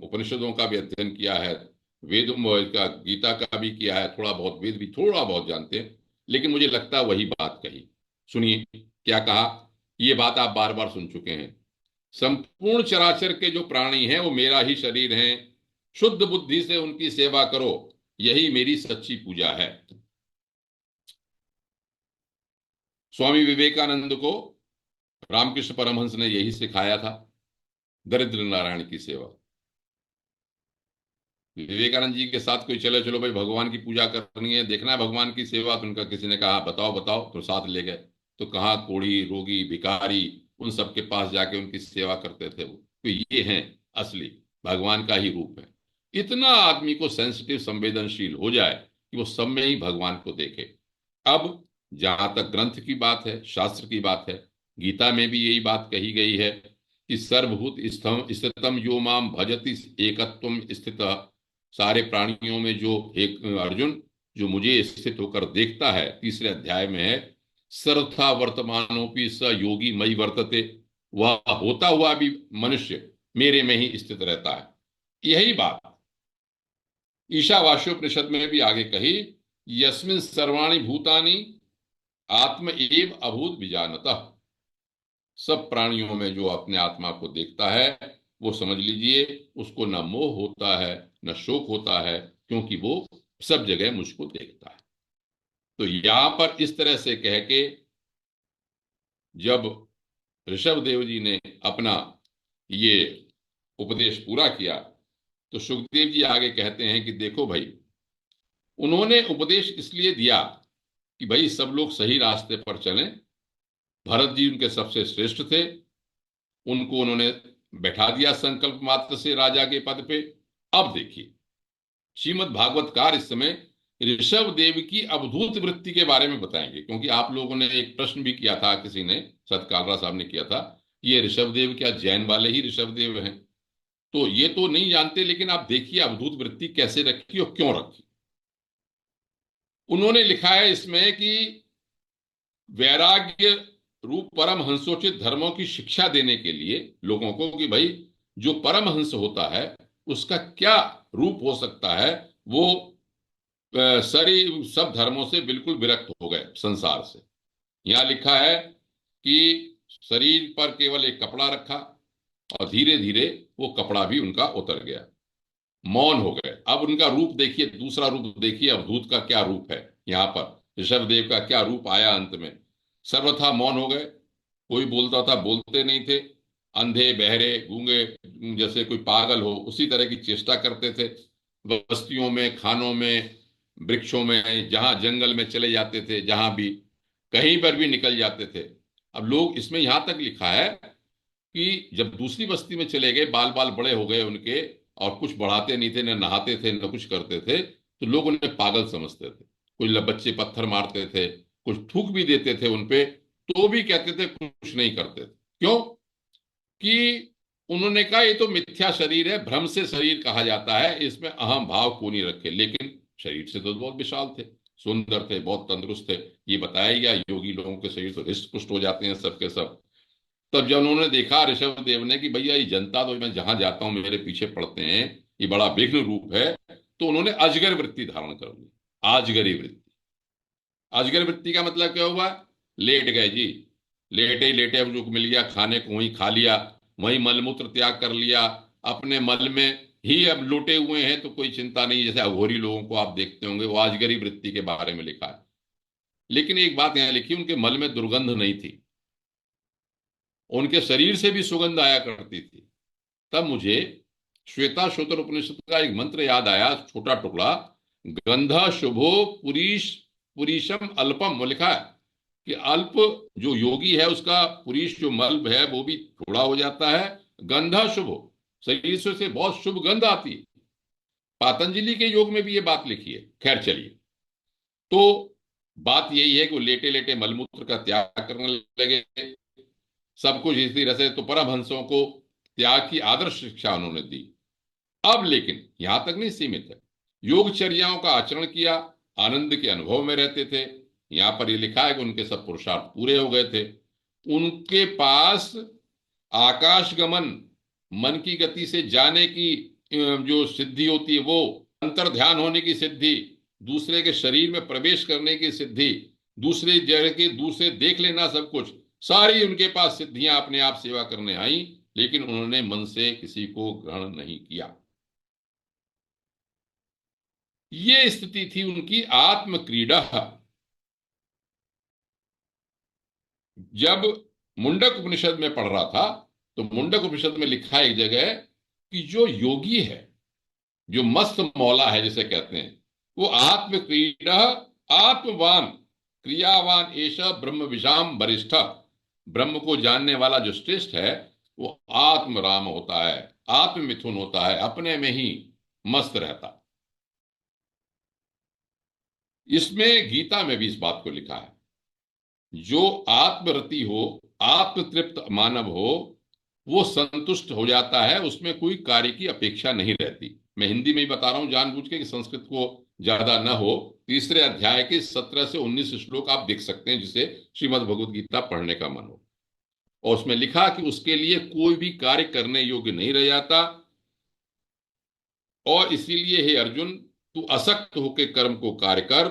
[SPEAKER 2] उपनिषदों का भी अध्ययन किया है, वेद का गीता का भी किया है, थोड़ा बहुत वेद भी थोड़ा बहुत जानते हैं, लेकिन मुझे लगता है वही बात कही। सुनिए क्या कहा, ये बात आप बार बार सुन चुके हैं। संपूर्ण चराचर के जो प्राणी हैं वो मेरा ही शरीर हैं, शुद्ध बुद्धि से उनकी सेवा करो, यही मेरी सच्ची पूजा है। स्वामी विवेकानंद को रामकृष्ण परमहंस ने यही सिखाया था, दरिद्र नारायण की सेवा। विवेकानंद जी के साथ कोई चले, चलो भाई भगवान की पूजा करनी है, देखना है भगवान की सेवा, तो उनका किसी ने कहा बताओ बताओ, तो साथ ले गए। तो कहाँ कोढ़ी रोगी भिखारी उन सबके पास जाके उनकी सेवा करते थे वो। तो ये हैं असली भगवान का ही रूप है। इतना आदमी को सेंसिटिव संवेदनशील हो जाए कि वो सब में ही भगवान को देखे। अब जहां तक ग्रंथ की बात है, शास्त्र की बात है, गीता में भी यही बात कही गई है कि सर्वभूत स्थितम यो माम भजति एकत्वम स्थित। सारे प्राणियों में जो एक अर्जुन जो मुझे स्थित होकर देखता है, तीसरे अध्याय में है, सर्वथा वर्तमानोपि स योगी मई वर्तते, वह होता हुआ भी मनुष्य मेरे में ही स्थित रहता है। यही बात ईशावास्योपनिषद में भी आगे कही, यस्मिन् सर्वाणि भूतानि आत्म एव अभूत विजानतः। सब प्राणियों में जो अपने आत्मा को देखता है वो समझ लीजिए उसको न मोह होता है न शोक होता है, क्योंकि वो सब जगह मुझको देखता है। तो यहां पर इस तरह से कह के जब ऋषभ देव जी ने अपना ये उपदेश पूरा किया तो सुखदेव जी आगे कहते हैं कि देखो भाई, उन्होंने उपदेश इसलिए दिया कि भाई सब लोग सही रास्ते पर चलें। भरत जी उनके सबसे श्रेष्ठ थे, उनको उन्होंने बैठा दिया संकल्प मात्र से राजा के पद पे। अब देखिए, श्रीमद् भागवतकार इस समय ऋषभ देव की अवधूत वृत्ति के बारे में बताएंगे, क्योंकि आप लोगों ने एक प्रश्न भी किया था, किसी ने, सतकालरा साहब ने किया था, ये ऋषभ देव क्या जैन वाले ही ऋषभ देव हैं? तो ये तो नहीं जानते, लेकिन आप देखिए अवधूत वृत्ति कैसे रखी और क्यों रखी। उन्होंने लिखा है इसमें कि वैराग्य रूप परम हंसोचित धर्मों की शिक्षा देने के लिए लोगों को कि भाई जो परम हंस होता है उसका क्या रूप हो सकता है। वो सारी सब धर्मों से बिल्कुल विरक्त हो गए संसार से। यहां लिखा है कि शरीर पर केवल एक कपड़ा रखा और धीरे धीरे वो कपड़ा भी उनका उतर गया, मौन हो गए। अब उनका रूप देखिए, दूसरा रूप देखिए, अवधूत का क्या रूप है। यहाँ पर ऋषभ देव का क्या रूप आया अंत में। सर्वथा मौन हो गए, कोई बोलता था बोलते नहीं थे, अंधे बहरे गूंगे जैसे कोई पागल हो उसी तरह की चेष्टा करते थे। बस्तियों में, खानों में, वृक्षों में, जहां जंगल में चले जाते थे, जहां भी कहीं पर भी निकल जाते थे। अब लोग इसमें यहां तक लिखा है कि जब दूसरी बस्ती में चले गए, बाल बाल बड़े हो गए उनके, और कुछ बढ़ाते नहीं थे, न नहाते थे, न कुछ करते थे, तो लोग उन्हें पागल समझते थे। कुछ बच्चे पत्थर मारते थे, कुछ थूक भी देते थे उनपे, तो भी कहते थे कुछ नहीं करते थे। क्यों? कि उन्होंने कहा ये तो मिथ्या शरीर है, भ्रम से शरीर कहा जाता है, इसमें अहम भाव को नहीं रखे। लेकिन शरीर से तो बहुत विशाल थे, सुंदर थे, बहुत तंदुरुस्त थे। ये बताया गया योगी लोगों के शरीर तो हृष्ट पुष्ट हो जाते हैं सबके सब। तब जब उन्होंने देखा ऋषभ देव ने कि भैया ये जनता तो मैं जहां जाता हूं मेरे पीछे पड़ते हैं, ये बड़ा विघ्न रूप है, तो उन्होंने अजगर वृत्ति धारण कर ली। आजगरी वृत्ति। अजगर वृत्ति का मतलब क्या हुआ? लेट गए जी, लेटे ही लेटे अब जो मिल गया खाने को वहीं खा लिया, वहीं मलमूत्र त्याग कर लिया, अपने मल में ही अब लुटे हुए हैं, तो कोई चिंता नहीं। जैसे अघोरी लोगों को आप देखते होंगे, वो अजगरी वृत्ति के बारे में लिखा है। लेकिन एक बात यहां लिखी, उनके मल में दुर्गंध नहीं थी, उनके शरीर से भी सुगंध आया करती थी। तब मुझे श्वेता श्वेतर उपनिषद का एक मंत्र याद आया, छोटा टुकड़ा, गंध शुभो पुरीश पुरीशम अल्पम। वो लिखा है कि अल्प जो योगी है उसका पुरीश जो मल है वो भी थोड़ा हो जाता है। गंधा शुभो, शरीर से बहुत शुभ गंध आती है। पातंजलि के योग में भी ये बात लिखी है। खैर चलिए, तो बात यही है कि वो लेटे लेटे मलमूत्र का त्याग करने लगे, सब कुछ इसी तरह से। तो परमहंसों को त्याग की आदर्श शिक्षा उन्होंने दी। अब लेकिन यहां तक नहीं सीमित है, योगचर्याओं का आचरण किया, आनंद के अनुभव में रहते थे। यहां पर ये लिखा है कि उनके सब पुरुषार्थ पूरे हो गए थे। उनके पास आकाश गमन, मन की गति से जाने की जो सिद्धि होती है वो, अंतर ध्यान होने की सिद्धि, दूसरे के शरीर में प्रवेश करने की सिद्धि, दूसरे जगह के दूसरे देख लेना, सब कुछ सारी उनके पास सिद्धियां अपने आप सेवा करने आई। लेकिन उन्होंने मन से किसी को ग्रहण नहीं किया। ये स्थिति थी उनकी आत्म क्रीड़ा। जब मुंडक उपनिषद में पढ़ रहा था तो मुंडक उपनिषद में लिखा है एक जगह कि जो योगी है, जो मस्त मौला है जिसे कहते हैं, वो आत्म क्रीड़ा आत्मवान क्रियावान एश ब्रह्म विषाम वरिष्ठ। ब्रह्म को जानने वाला जो श्रेष्ठ है वो आत्म राम होता है, आत्म मिथुन होता है, अपने में ही मस्त रहता। इसमें गीता में भी इस बात को लिखा है, जो आत्मरति हो, आत्मतृप्त मानव हो, वो संतुष्ट हो जाता है, उसमें कोई कार्य की अपेक्षा नहीं रहती। मैं हिंदी में ही बता रहा हूं जानबूझ के कि संस्कृत को ज्यादा न हो। तीसरे अध्याय के 17 से 19 श्लोक आप देख सकते हैं, जिसे श्रीमद् भगवद गीता पढ़ने का मन हो। और उसमें लिखा कि उसके लिए कोई भी कार्य करने योग्य नहीं रह जाता। और इसीलिए हे अर्जुन, तू असक्त होकर कर्म को कार्य कर।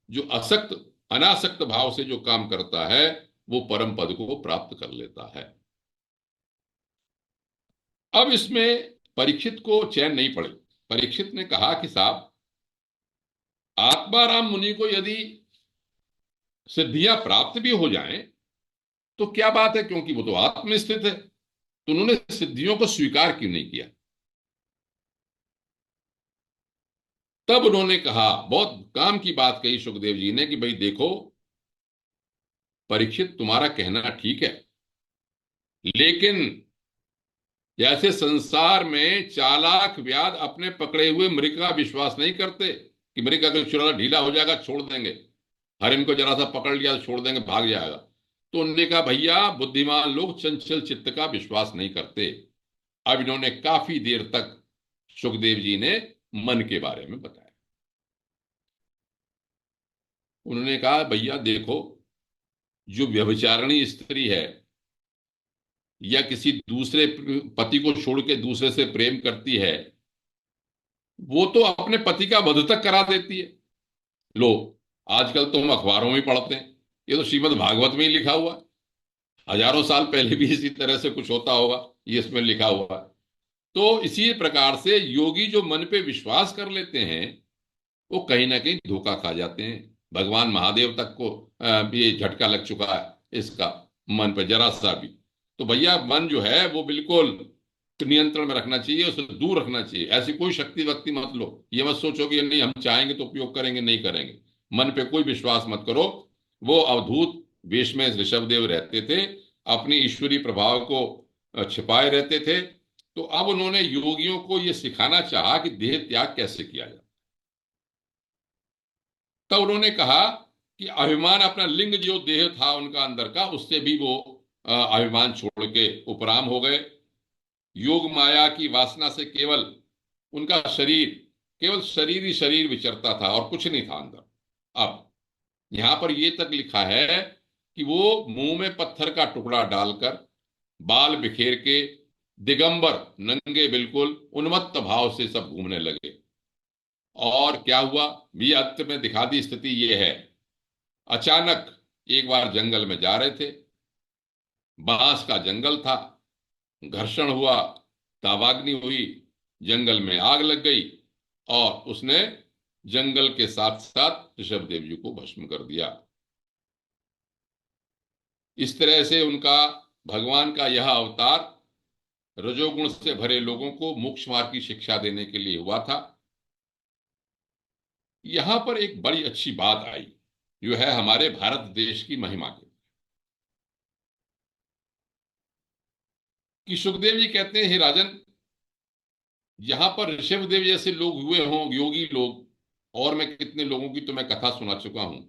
[SPEAKER 2] जो असक्त अनासक्त भाव से जो काम करता है वो परम पद को प्राप्त कर लेता है। अब इसमें परीक्षित को चैन नहीं पड़े। परीक्षित ने कहा कि साहब, आत्माराम मुनि को यदि सिद्धियां प्राप्त भी हो जाएं तो क्या बात है, क्योंकि वो तो आत्म स्थित है, तो उन्होंने सिद्धियों को स्वीकार क्यों नहीं किया। तब उन्होंने कहा, बहुत काम की बात कही सुखदेव जी ने, कि भाई देखो परीक्षित, तुम्हारा कहना ठीक है, लेकिन जैसे संसार में चालाक व्याध अपने पकड़े हुए मृग का विश्वास नहीं करते कि मृग अगर चुरा ढीला हो जाएगा छोड़ देंगे, हरिन को जरा सा पकड़ लिया तो छोड़ देंगे, भाग जाएगा। तो उन्होंने कहा भैया बुद्धिमान लोग चंचल चित्त का विश्वास नहीं करते। अब इन्होंने काफी देर तक सुखदेव जी ने मन के बारे में बताया। उन्होंने कहा भैया देखो, जो व्यभिचारिणी स्त्री है या किसी दूसरे पति को छोड़ के दूसरे से प्रेम करती है, वो तो अपने पति का वध तक करा देती है। लो, आजकल तो हम अखबारों में पढ़ते हैं, ये तो श्रीमद् भागवत में ही लिखा हुआ है। हजारों साल पहले भी इसी तरह से कुछ होता होगा, ये इसमें लिखा हुआ है। तो इसी प्रकार से योगी जो मन पे विश्वास कर लेते हैं वो कहीं ना कहीं धोखा खा जाते हैं। भगवान महादेव तक को ये झटका लग चुका है इसका, मन पे जरा सा भी। तो भैया मन जो है वो बिल्कुल नियंत्रण में रखना चाहिए, उसे दूर रखना चाहिए। ऐसी कोई शक्ति वक्ति मत लो, ये मत सोचो कि नहीं हम चाहेंगे तो उपयोग करेंगे, नहीं करेंगे। मन पे कोई विश्वास मत करो। वो अवधूत वेश में ऋषभदेव रहते थे, अपनी ईश्वरीय प्रभाव को छिपाए रहते थे। तो अब उन्होंने योगियों को यह सिखाना चाहा कि देह त्याग कैसे किया जाए। तब उन्होंने कहा कि अभिमान, अपना लिंग जो देह था उनका अंदर का, उससे भी वो अभिमान छोड़ के उपराम हो गए। योग माया की वासना से केवल उनका शरीर, केवल शरीर ही शरीर विचरता था और कुछ नहीं था अंदर। अब यहां पर यह तक लिखा है कि वो मुंह में पत्थर का टुकड़ा डालकर, बाल बिखेर के, दिगंबर नंगे बिल्कुल उन्मत्त भाव से सब घूमने लगे। और क्या हुआ भी अंत में दिखा दी स्थिति ये है। अचानक एक बार जंगल में जा रहे थे, बांस का जंगल था, घर्षण हुआ, दावाग्नि हुई, जंगल में आग लग गई और उसने जंगल के साथ साथ ऋषभदेव जी को भस्म कर दिया। इस तरह से उनका, भगवान का यह अवतार रजोगुण से भरे लोगों को मोक्ष मार्ग की शिक्षा देने के लिए हुआ था। यहां पर एक बड़ी अच्छी बात आई जो है हमारे भारत देश की महिमा की, कि सुखदेव जी कहते हैं, हे राजन, यहां पर ऋषभदेव जैसे लोग हुए हों, योगी लोग, और मैं कितने लोगों की तो मैं कथा सुना चुका हूं,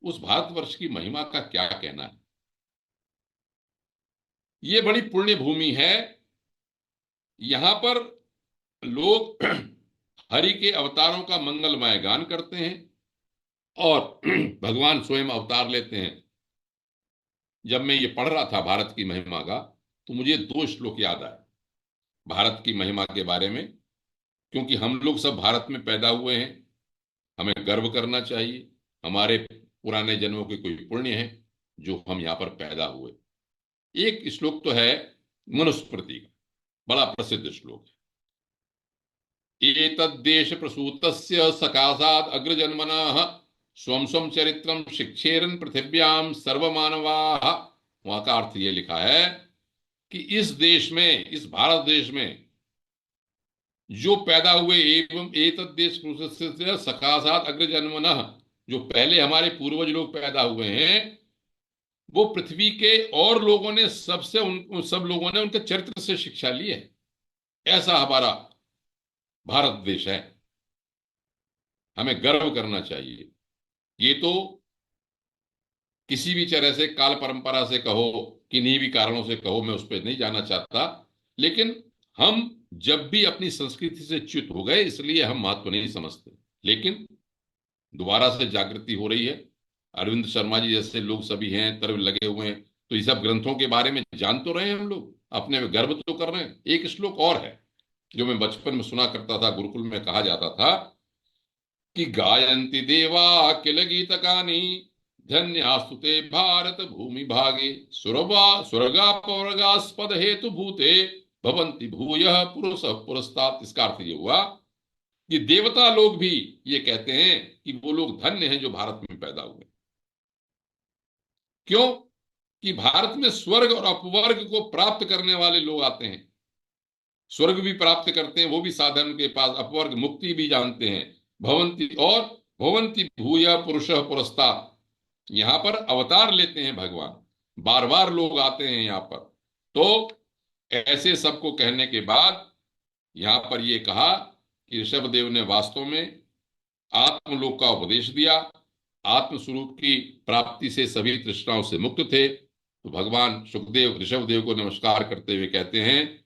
[SPEAKER 2] उस भारतवर्ष की महिमा का क्या कहना है। ये बड़ी पुण्य भूमि है। यहां पर लोग हरि के अवतारों का मंगलमय गान करते हैं और भगवान स्वयं अवतार लेते हैं। जब मैं ये पढ़ रहा था भारत की महिमा का, तो मुझे दो श्लोक याद आए भारत की महिमा के बारे में। क्योंकि हम लोग सब भारत में पैदा हुए हैं, हमें गर्व करना चाहिए, हमारे पुराने जन्मों के कोई पुण्य है जो हम यहाँ पर पैदा हुए। एक श्लोक तो है मनुस्मृति का, बड़ा प्रसिद्ध श्लोक है। एतद्देश प्रसूतस्य सकाशाद अग्रजन्मनः स्वम स्वम चरित्रम शिक्षेरन पृथिव्याम सर्वमानवाः। वहां का अर्थ ये लिखा है कि इस देश में, इस भारत देश में जो पैदा हुए, एवं एतद्देश प्रसूतस्य सकाशाद अग्रजन्मनः, जो पहले हमारे पूर्वज लोग पैदा हुए हैं, वो पृथ्वी के और लोगों ने सबसे, उन सब लोगों ने उनके चरित्र से शिक्षा ली है। ऐसा हमारा भारत देश है, हमें गर्व करना चाहिए। ये तो किसी भी तरह से काल परंपरा से कहो, किन्हीं भी कारणों से कहो, मैं उस पर नहीं जाना चाहता, लेकिन हम जब भी अपनी संस्कृति से च्युत हो गए इसलिए हम महत्व नहीं समझते। लेकिन दोबारा से जागृति हो रही है। अरविंद शर्मा जी जैसे लोग सभी हैं, तरफ लगे हुए हैं, तो ये सब ग्रंथों के बारे में जान तो रहे हैं, हम लोग अपने में गर्व तो कर रहे हैं। एक श्लोक और है जो मैं बचपन में सुना करता था, गुरुकुल में कहा जाता था कि गायन्ति देवा किल गीतकानि धन्यास्तु ते भारत भूमि भागे स्वर्गापवर्गास्पद हेतु भूते भवन्ति भूयः पुरुषः पुरस्तात्। इसका अर्थ ये हुआ कि देवता लोग भी ये कहते हैं कि वो लोग धन्य हैं जो भारत में पैदा हुए। क्यों? कि भारत में स्वर्ग और अपवर्ग को प्राप्त करने वाले लोग आते हैं, स्वर्ग भी प्राप्त करते हैं, वो भी साधन के पास, अपवर्ग मुक्ति भी जानते हैं। भवंती और भवंती भूय पुरुषः पुरस्तात्, यहां पर अवतार लेते हैं भगवान, बार बार लोग आते हैं यहां पर। तो ऐसे सबको कहने के बाद यहां पर ये कहा कि ऋषभदेव ने वास्तव में आत्मलोक का उपदेश दिया, आत्मस्वरूप की प्राप्ति से सभी तृष्णाओं से मुक्त थे। तो भगवान सुखदेव ऋषभदेव को नमस्कार करते हुए कहते हैं,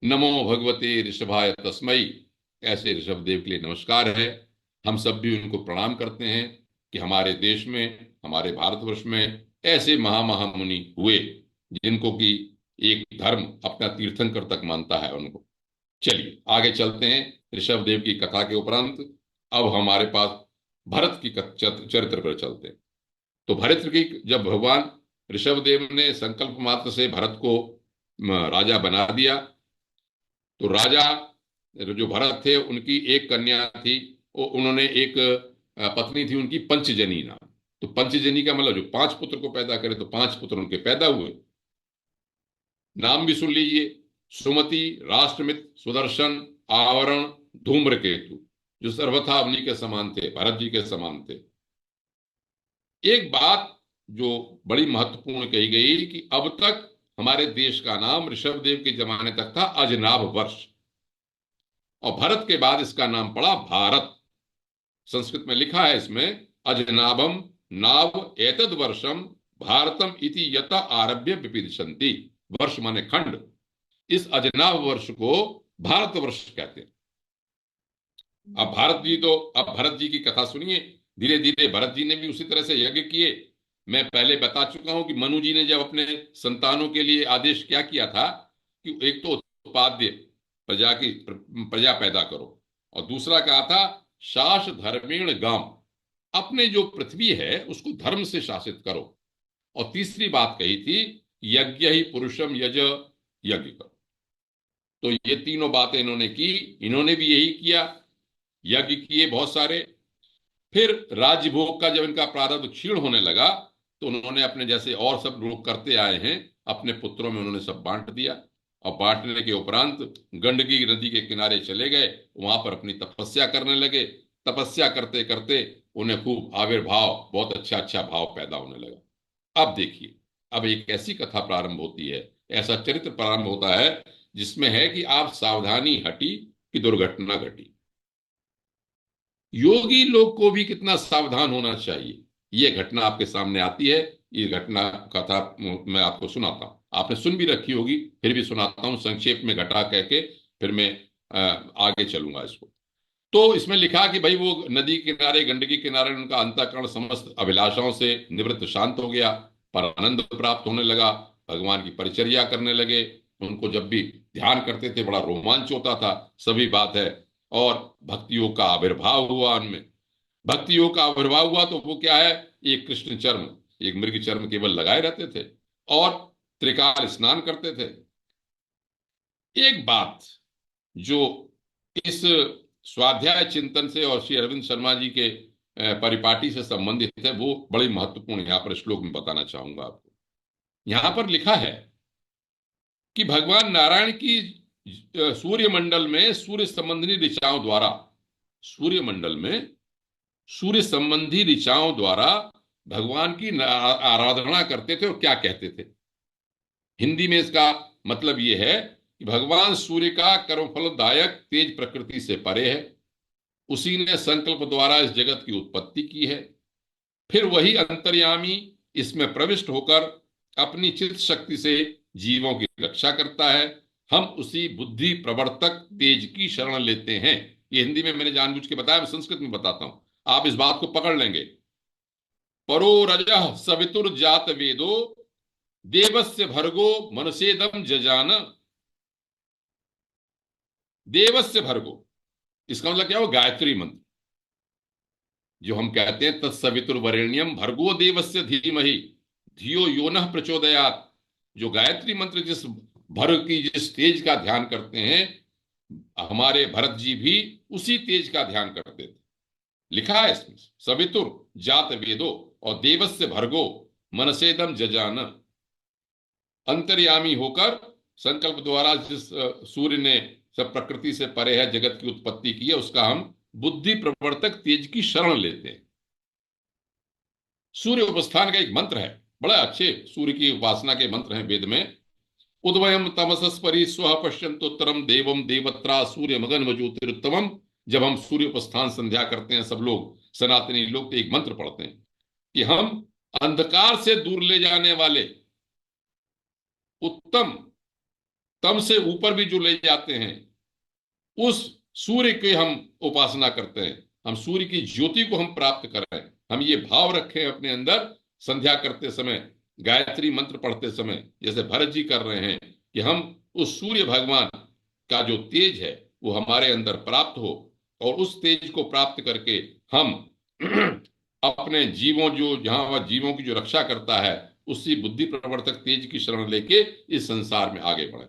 [SPEAKER 2] नमो भगवते ऋषभाय तस्मई। ऐसे ऋषभदेव के लिए नमस्कार है। हम सब भी उनको प्रणाम करते हैं कि हमारे देश में, हमारे भारतवर्ष में ऐसे महामुनि हुए जिनको कि एक धर्म अपना तीर्थंकर तक मानता है उनको। चलिए आगे चलते हैं ऋषभदेव की कथा के उपरांत। अब हमारे पास भरत की चरित्र पर चलते हैं। तो भरत की जब भगवान ऋषभदेव ने संकल्प मात्र से भरत को राजा बना दिया, तो राजा जो भरत थे उनकी एक कन्या थी, उन्होंने एक पत्नी थी उनकी पंचजनी नाम। तो पंचजनी का मतलब जो 5 पुत्र को पैदा करे, तो 5 पुत्र उनके पैदा हुए। नाम भी सुन लीजिए, सुमति, राष्ट्रमित, सुदर्शन, आवरण, धूम्रकेतु, जो सर्वथा उन्हीं के समान थे, भरत जी के समान थे। एक बात जो बड़ी महत्वपूर्ण कही गई कि अब तक हमारे देश का नाम ऋषभदेव के जमाने तक था अजनाभ वर्ष, और भरत के बाद इसका नाम पड़ा भारत। संस्कृत में लिखा है इसमें, अजनाभम नाव एतद वर्षम भारतम इति यत आरभ्य विपिदिशन्ति। वर्ष माने खंड, इस अजनाभ वर्ष को भारत वर्ष कहते हैं। अब भरत जी की कथा सुनिए। धीरे धीरे भरत जी ने भी उसी तरह से यज्ञ किए। मैं पहले बता चुका हूं कि मनु जी ने जब अपने संतानों के लिए आदेश क्या किया था कि एक तो उत्पाद्य प्रजा पैदा करो, और दूसरा कहा था शास धर्मेण गांव, अपने जो पृथ्वी है उसको धर्म से शासित करो, और तीसरी बात कही थी यज्ञ ही पुरुषम यज, यज्ञ करो। तो ये तीनों बातें इन्होंने की, इन्होंने भी यही किया, यज्ञ किए बहुत सारे। फिर राज्य भोग का जब इनका प्रारब्ध क्षीण होने लगा, तो उन्होंने अपने जैसे और सब लोग करते आए हैं, अपने पुत्रों में उन्होंने सब बांट दिया, और बांटने के उपरांत गंडकी नदी के किनारे चले गए, वहां पर अपनी तपस्या करने लगे। तपस्या करते करते उन्हें खूब आविर्भाव, बहुत अच्छा अच्छा भाव पैदा होने लगा। अब देखिए, अब एक ऐसी कथा प्रारंभ होती है, ऐसा चरित्र प्रारंभ होता है जिसमें है कि आप सावधानी हटी कि दुर्घटना घटी। योगी लोग को भी कितना सावधान होना चाहिए, यह घटना आपके सामने आती है। ये घटना कथा मैं आपको सुनाता हूं, आपने सुन भी रखी होगी, फिर भी सुनाता हूं संक्षेप में घटा कह के, फिर मैं आगे चलूंगा इसको। तो इसमें लिखा कि भाई वो नदी किनारे, गंडकी किनारे उनका अंतःकरण समस्त अभिलाषाओं से निवृत्त शांत हो गया, पर आनंद प्राप्त होने लगा, भगवान की परिचर्या करने लगे। उनको जब भी ध्यान करते थे बड़ा रोमांच होता था, सभी बात है। और भक्ति योग का आविर्भाव हुआ उनमें। भक्ति योग का आविर्भाव हुआ तो वो क्या है, एक कृष्ण चर्म, एक मृग चर्म केवल लगाए रहते थे और त्रिकाल स्नान करते थे। एक बात जो इस स्वाध्याय चिंतन से और श्री अरविंद शर्मा जी के परिपाटी से संबंधित है, वो बड़ी महत्वपूर्ण यहां पर श्लोक में बताना चाहूंगा आपको। यहां पर लिखा है कि भगवान नारायण की सूर्यमंडल में सूर्य संबंधी ऋचाओं द्वारा, सूर्यमंडल में सूर्य संबंधी ऋचाओं द्वारा भगवान की आराधना करते थे। और क्या कहते थे, हिंदी में इसका मतलब यह है कि भगवान सूर्य का कर्मफलदायक तेज प्रकृति से परे है, उसी ने संकल्प द्वारा इस जगत की उत्पत्ति की है, फिर वही अंतर्यामी इसमें प्रविष्ट होकर अपनी चित्त शक्ति से जीवों की रक्षा करता है। हम उसी बुद्धि प्रवर्तक तेज की शरण लेते हैं। ये हिंदी में मैंने जानबूझ के बताया, मैं संस्कृत में बताता हूं, आप इस बात को पकड़ लेंगे। परो रजः सवितुर जात वेदो देवस्य भर्गो मनुषेदम जजान। देवस्य भर्गो, इसका मतलब क्या हो, गायत्री मंत्र। जो हम कहते हैं तत्सवितुर्वरेण्यम भर्गो देवस्य धीमहि धियो यो नः प्रचोदयात्। जो गायत्री मंत्र जिस भर की जिस तेज का ध्यान करते हैं, हमारे भरत जी भी उसी तेज का ध्यान करते थे। लिखा है इसमें, सवितुर जात वेदो और देवस्य भर्गो मनसेदम जजान। अंतर्यामी होकर संकल्प द्वारा जिस सूर्य ने सब प्रकृति से परे है जगत की उत्पत्ति की है, उसका हम बुद्धि प्रवर्तक तेज की शरण लेते हैं। सूर्य उपस्थान का एक मंत्र है, बड़ा अच्छे सूर्य की उपासना के मंत्र हैं वेद में। उद्वयम तमसस्परि स्व पश्यंतोत्तरम देवम देवत्रा सूर्य मगन ज्योतिरुत्तमम। जब हम सूर्य उपस्थान संध्या करते हैं सब लोग, सनातनी लोग, तो एक मंत्र पढ़ते हैं कि हम अंधकार से दूर ले जाने वाले उत्तम, तम से ऊपर भी जो ले जाते हैं, उस सूर्य की हम उपासना करते हैं। हम सूर्य की ज्योति को हम प्राप्त करें, हम ये भाव रखें अपने अंदर। संध्या करते समय, गायत्री मंत्र पढ़ते समय, जैसे भरत जी कर रहे हैं, कि हम उस सूर्य भगवान का जो तेज है वो हमारे अंदर प्राप्त हो, और उस तेज को प्राप्त करके हम अपने जीवों, जो जहां वह जीवों की जो रक्षा करता है, उसी बुद्धि प्रवर्तक तेज की शरण लेके इस संसार में आगे बढ़े।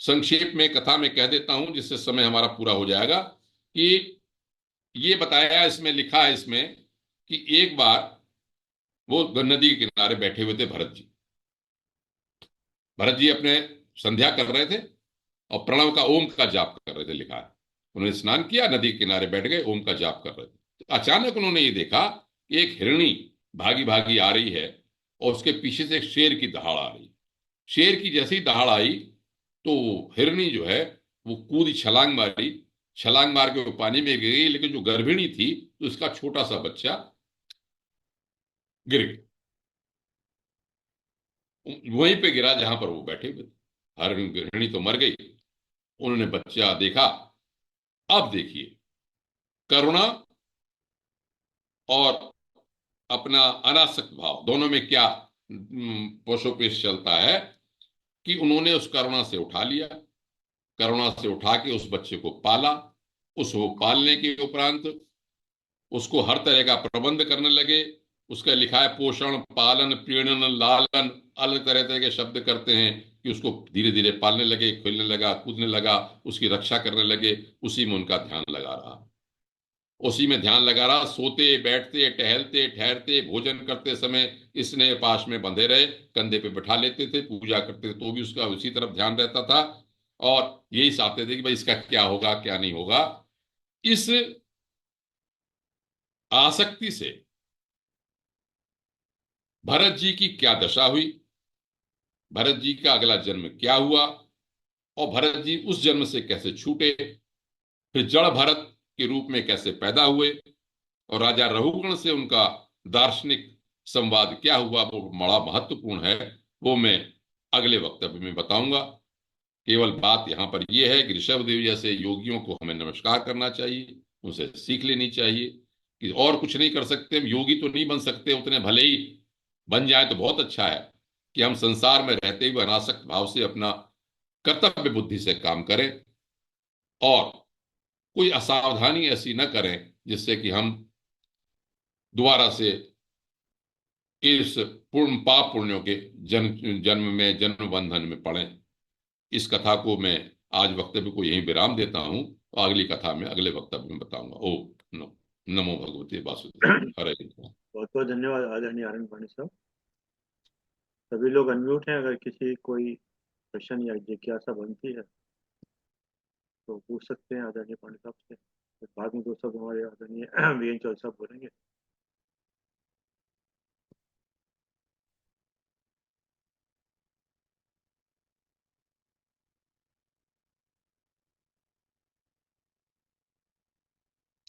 [SPEAKER 2] संक्षेप में कथा में कह देता हूं, जिससे समय हमारा पूरा हो जाएगा, कि ये बताया इसमें, लिखा है इसमें, कि एक बार वो नदी के किनारे बैठे हुए थे भरत जी। भरत जी अपने संध्या कर रहे थे और प्रणव का, ओम का जाप कर रहे थे, लिखा है। उन्होंने स्नान किया, नदी के किनारे बैठ गए, ओम का जाप कर रहे थे। तो अचानक उन्होंने ये देखा कि एक हिरणी भागी भागी आ रही है और उसके पीछे से एक शेर की दहाड़ आ रही। शेर की जैसी दहाड़ आई तो हिरनी जो है वो कूदी, छलांग मारी। छलांग मार के वो पानी में गिर गई, लेकिन जो गर्भिणी थी तो उसका छोटा सा बच्चा गिर गया, वहीं पे गिरा जहां पर वो बैठे हुए थे। हर गृहिणी तो मर गई, उन्होंने बच्चा देखा। अब देखिए, करुणा और अपना अनासक्त भाव दोनों में क्या पोषोपेश चलता है, कि उन्होंने उस करुणा से उठा लिया। करुणा से उठा के उस बच्चे को पाला। उसको पालने के उपरांत उसको हर तरह का प्रबंध करने लगे। उसका लिखा है पोषण, पालन, प्रीणन, लालन, अलग तरह तरह के शब्द करते हैं, कि उसको धीरे धीरे पालने लगे, खेलने लगा, कूदने लगा, उसकी रक्षा करने लगे। उसी में उनका ध्यान लगा रहा, उसी में ध्यान लगा रहा। सोते बैठते, टहलते ठहरते, भोजन करते समय इसने पास में बंधे रहे, कंधे पे बैठा लेते थे, पूजा करते थे तो भी उसका उसी तरफ ध्यान रहता था। और यही चाहते थे कि भाई इसका क्या होगा क्या नहीं होगा। इस आसक्ति से भरत जी की क्या दशा हुई, भरत जी का अगला जन्म क्या हुआ, और भरत जी उस जन्म से कैसे छूटे, फिर जड़ भरत के रूप में कैसे पैदा हुए, और राजा रहुगण से उनका दार्शनिक संवाद क्या हुआ, वो बड़ा महत्वपूर्ण है। वो मैं अगले वक्तव्य में बताऊंगा। केवल बात यहां पर यह है कि ऋषभ देव जैसे योगियों को हमें नमस्कार करना चाहिए, उनसे सीख लेनी चाहिए, कि और कुछ नहीं कर सकते हम, योगी तो नहीं बन सकते, उतने भले ही बन जाए तो बहुत अच्छा है, कि हम संसार में रहते हुए अनासक्त भाव से अपना कर्तव्य बुद्धि से काम करें, और कोई असावधानी ऐसी न करें जिससे कि हम दोबारा से इस पूर्ण पाप पुण्यों के जन्म जन्म में, जन्म बंधन में पड़े। इस कथा को मैं आज वक्तव्य को यहीं विराम देता हूं, और अगली कथा में अगले वक्तव्य में बताऊंगा। ओ नमो भगवते वासुदेव, हरे कृष्ण।
[SPEAKER 1] बहुत बहुत धन्यवाद आदरणीय आनंद पांडे साहब। सभी लोग अनम्यूट हैं, अगर किसी कोई प्रश्न या जिज्ञासा बनती है तो पूछ सकते हैं आदरणीय पांडे साहब से। फिर बाद में दो सब हमारे आदरणीय वीएन चौधरी साहब बोलेंगे।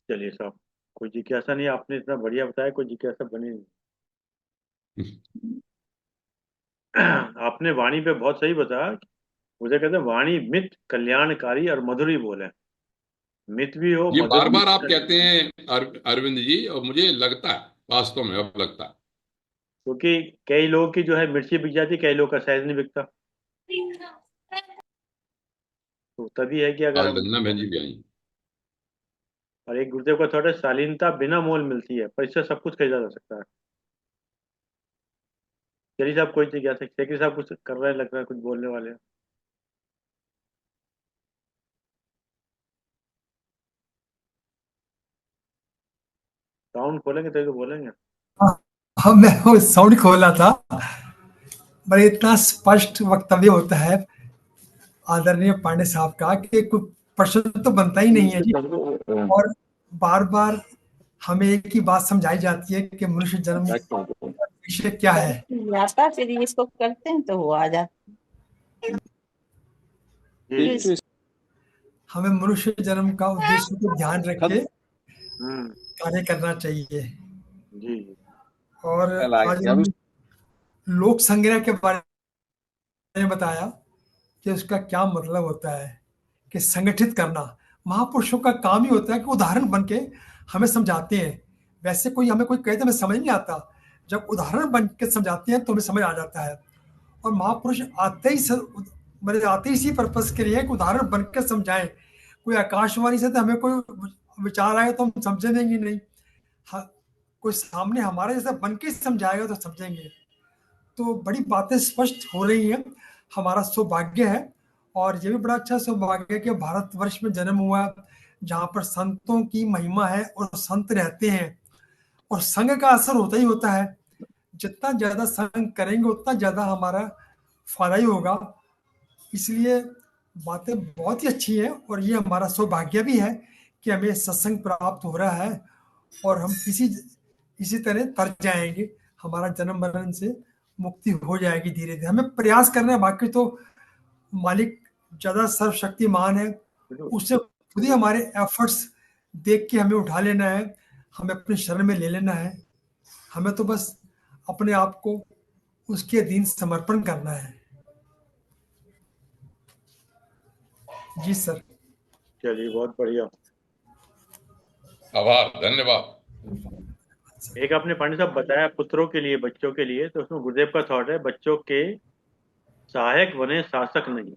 [SPEAKER 1] चलिए साहब, कोई जिज्ञासा नहीं, आपने इतना बढ़िया बताया, कोई जिज्ञासा बनी नहीं। आपने वाणी पे बहुत सही बताया। मुझे कहते हैं वाणी मित कल्याणकारी और मधुरी बोले। मित भी हो,
[SPEAKER 2] ये
[SPEAKER 1] मधुर
[SPEAKER 2] बार
[SPEAKER 1] भी
[SPEAKER 2] बार आप
[SPEAKER 1] हो।
[SPEAKER 2] कहते हैं अरविंद जी, और मुझे लगता है, वास्तव में अब लगता है।
[SPEAKER 1] क्योंकि कई लोगों की जो है मिर्ची बिक जाती, कई लोग का साइज नहीं बिकता। तो तभी है कि अगर
[SPEAKER 2] आज
[SPEAKER 1] हम
[SPEAKER 2] रंजना बहन जी भी आई।
[SPEAKER 1] और एक गुरुदेव का थॉट है, शालीनता बिना मोल मिलती है, पर इससे सब कुछ खरीदा जा सकता है। चलिए साहब, कोई जिज्ञासा, सेक्रेटरी साहब कुछ कर रहे हैं, लग रहा है कुछ बोलने वाले हैं। साउंड खोलेंगे तभी तो बोलेंगे।
[SPEAKER 3] हाँ, हाँ, मैं वो साउंड खोला था। पर इतना स्पष्ट वक्तव्य होता है आदरणीय पांडे साहब का कि कोई प्रश्न तो बनता ही नहीं है जी। और बार बार हमें एक ही बात समझाई जाती है कि मनुष्य जन्म का विषय क्या है।
[SPEAKER 4] जाता फिर इसको करते हैं तो वो आ जाता।
[SPEAKER 1] जी।
[SPEAKER 3] हमें मनुष्य जन्म का उद्देश्य को ध्यान रख के
[SPEAKER 1] हम्म।
[SPEAKER 3] कार्य करना चाहिए।
[SPEAKER 1] जी जी।
[SPEAKER 3] और आज हमने लोक संग्रह के बारे में बताया कि उसका क्या मतलब होता है, कि संगठित करना। महापुरुषों का काम ही होता है कि उदाहरण बन के हमें समझाते हैं। वैसे कोई हमें कोई कहे तो हमें समझ नहीं आता, जब उदाहरण बन के समझाते हैं तो हमें समझ आ जाता है। और महापुरुष मतलब आते ही इसी पर्पस के लिए कि उदाहरण बन के समझाएं। कोई आकाशवाणी से तो हमें कोई विचार आए तो हम समझे देंगे नहीं। हाँ, कोई सामने हमारे जैसा बन के समझाएगा तो समझेंगे। तो बड़ी बातें स्पष्ट हो रही हैं। हमारा सौभाग्य है, और ये भी बड़ा अच्छा सौभाग्य है कि भारतवर्ष में जन्म हुआ है, जहाँ पर संतों की महिमा है और संत रहते हैं। और संघ का असर होता ही होता है। जितना ज्यादा संघ करेंगे उतना ज्यादा हमारा फायदा ही होगा। इसलिए बातें बहुत ही अच्छी है, और ये हमारा सौभाग्य भी है कि हमें सत्संग प्राप्त हो रहा है। और हम इसी तरह तर जाएंगे, हमारा जन्म मरण से मुक्ति हो जाएगी धीरे धीरे। हमें प्रयास करना है, बाकी तो मालिक ज्यादा सर्वशक्तिमान है, उससे खुद ही हमारे एफर्ट्स देख के हमें उठा लेना है, हमें अपने शरण में ले लेना है। हमें तो बस अपने आप को उसके अधीन समर्पण करना है। जी सर।
[SPEAKER 1] चलिए, बहुत बढ़िया।
[SPEAKER 2] आभार, धन्यवाद।
[SPEAKER 1] एक आपने पांडे साहब बताया पुत्रों के लिए, बच्चों के लिए, तो उसमें गुरुदेव का थॉट है, बच्चों के सहायक बने, शासक नहीं।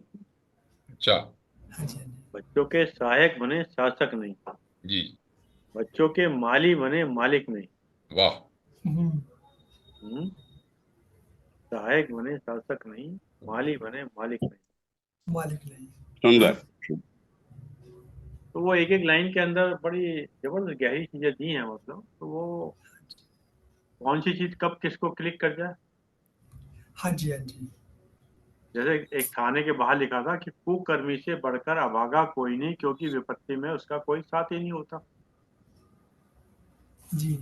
[SPEAKER 2] अच्छा।
[SPEAKER 3] हाँ जी, हाँ जी।
[SPEAKER 1] बच्चों के सहायक बने, शासक नहीं।
[SPEAKER 2] जी।
[SPEAKER 1] बच्चों के माली बने, मालिक नहीं।
[SPEAKER 2] वाह।
[SPEAKER 3] हम्म,
[SPEAKER 1] हम्म। सहायक बने, शासक नहीं। माली बने, मालिक नहीं।
[SPEAKER 3] मालिक नहीं।
[SPEAKER 2] सुंदर।
[SPEAKER 1] तो वो एक एक लाइन के अंदर बड़ी जबरदस्त गहरी चीजें दी हैं, मतलब तो वो कौन सी चीज कब किसको क्लिक कर जाए।
[SPEAKER 3] हाँ जी, हाँ जी।
[SPEAKER 1] जैसे एक थाने के बाहर लिखा था कि कुकर्मी से बढ़कर अभागा कोई नहीं, क्योंकि विपत्ति में उसका कोई साथ ही नहीं होता।
[SPEAKER 3] जी।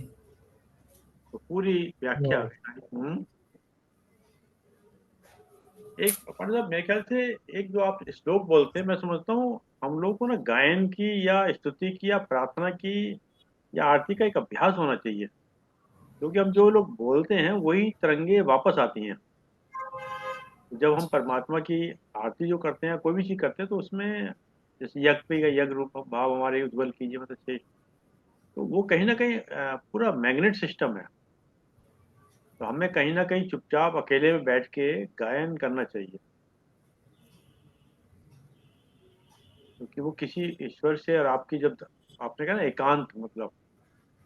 [SPEAKER 1] तो पूरी व्याख्या। एक मतलब मेरे ख्याल से, एक जो आप श्लोक बोलते हैं, मैं समझता हूँ हम लोग को ना गायन की या स्तुति की या प्रार्थना की या आरती का एक अभ्यास होना चाहिए, क्योंकि हम जो लोग बोलते हैं वही तरंगे वापस आती हैं। जब हम परमात्मा की आरती जो करते हैं, कोई भी चीज करते हैं, तो उसमें जैसे यज्ञ पे का यज्ञ रूप भाव हमारे उज्जवल कीजिए, मतलब शेष, तो वो कहीं ना कहीं पूरा मैग्नेट सिस्टम है। तो हमें कहीं ना कहीं चुपचाप अकेले में बैठ के गायन करना चाहिए, क्योंकि वो किसी ईश्वर से और आपकी, जब आपने कहा ना एकांत, मतलब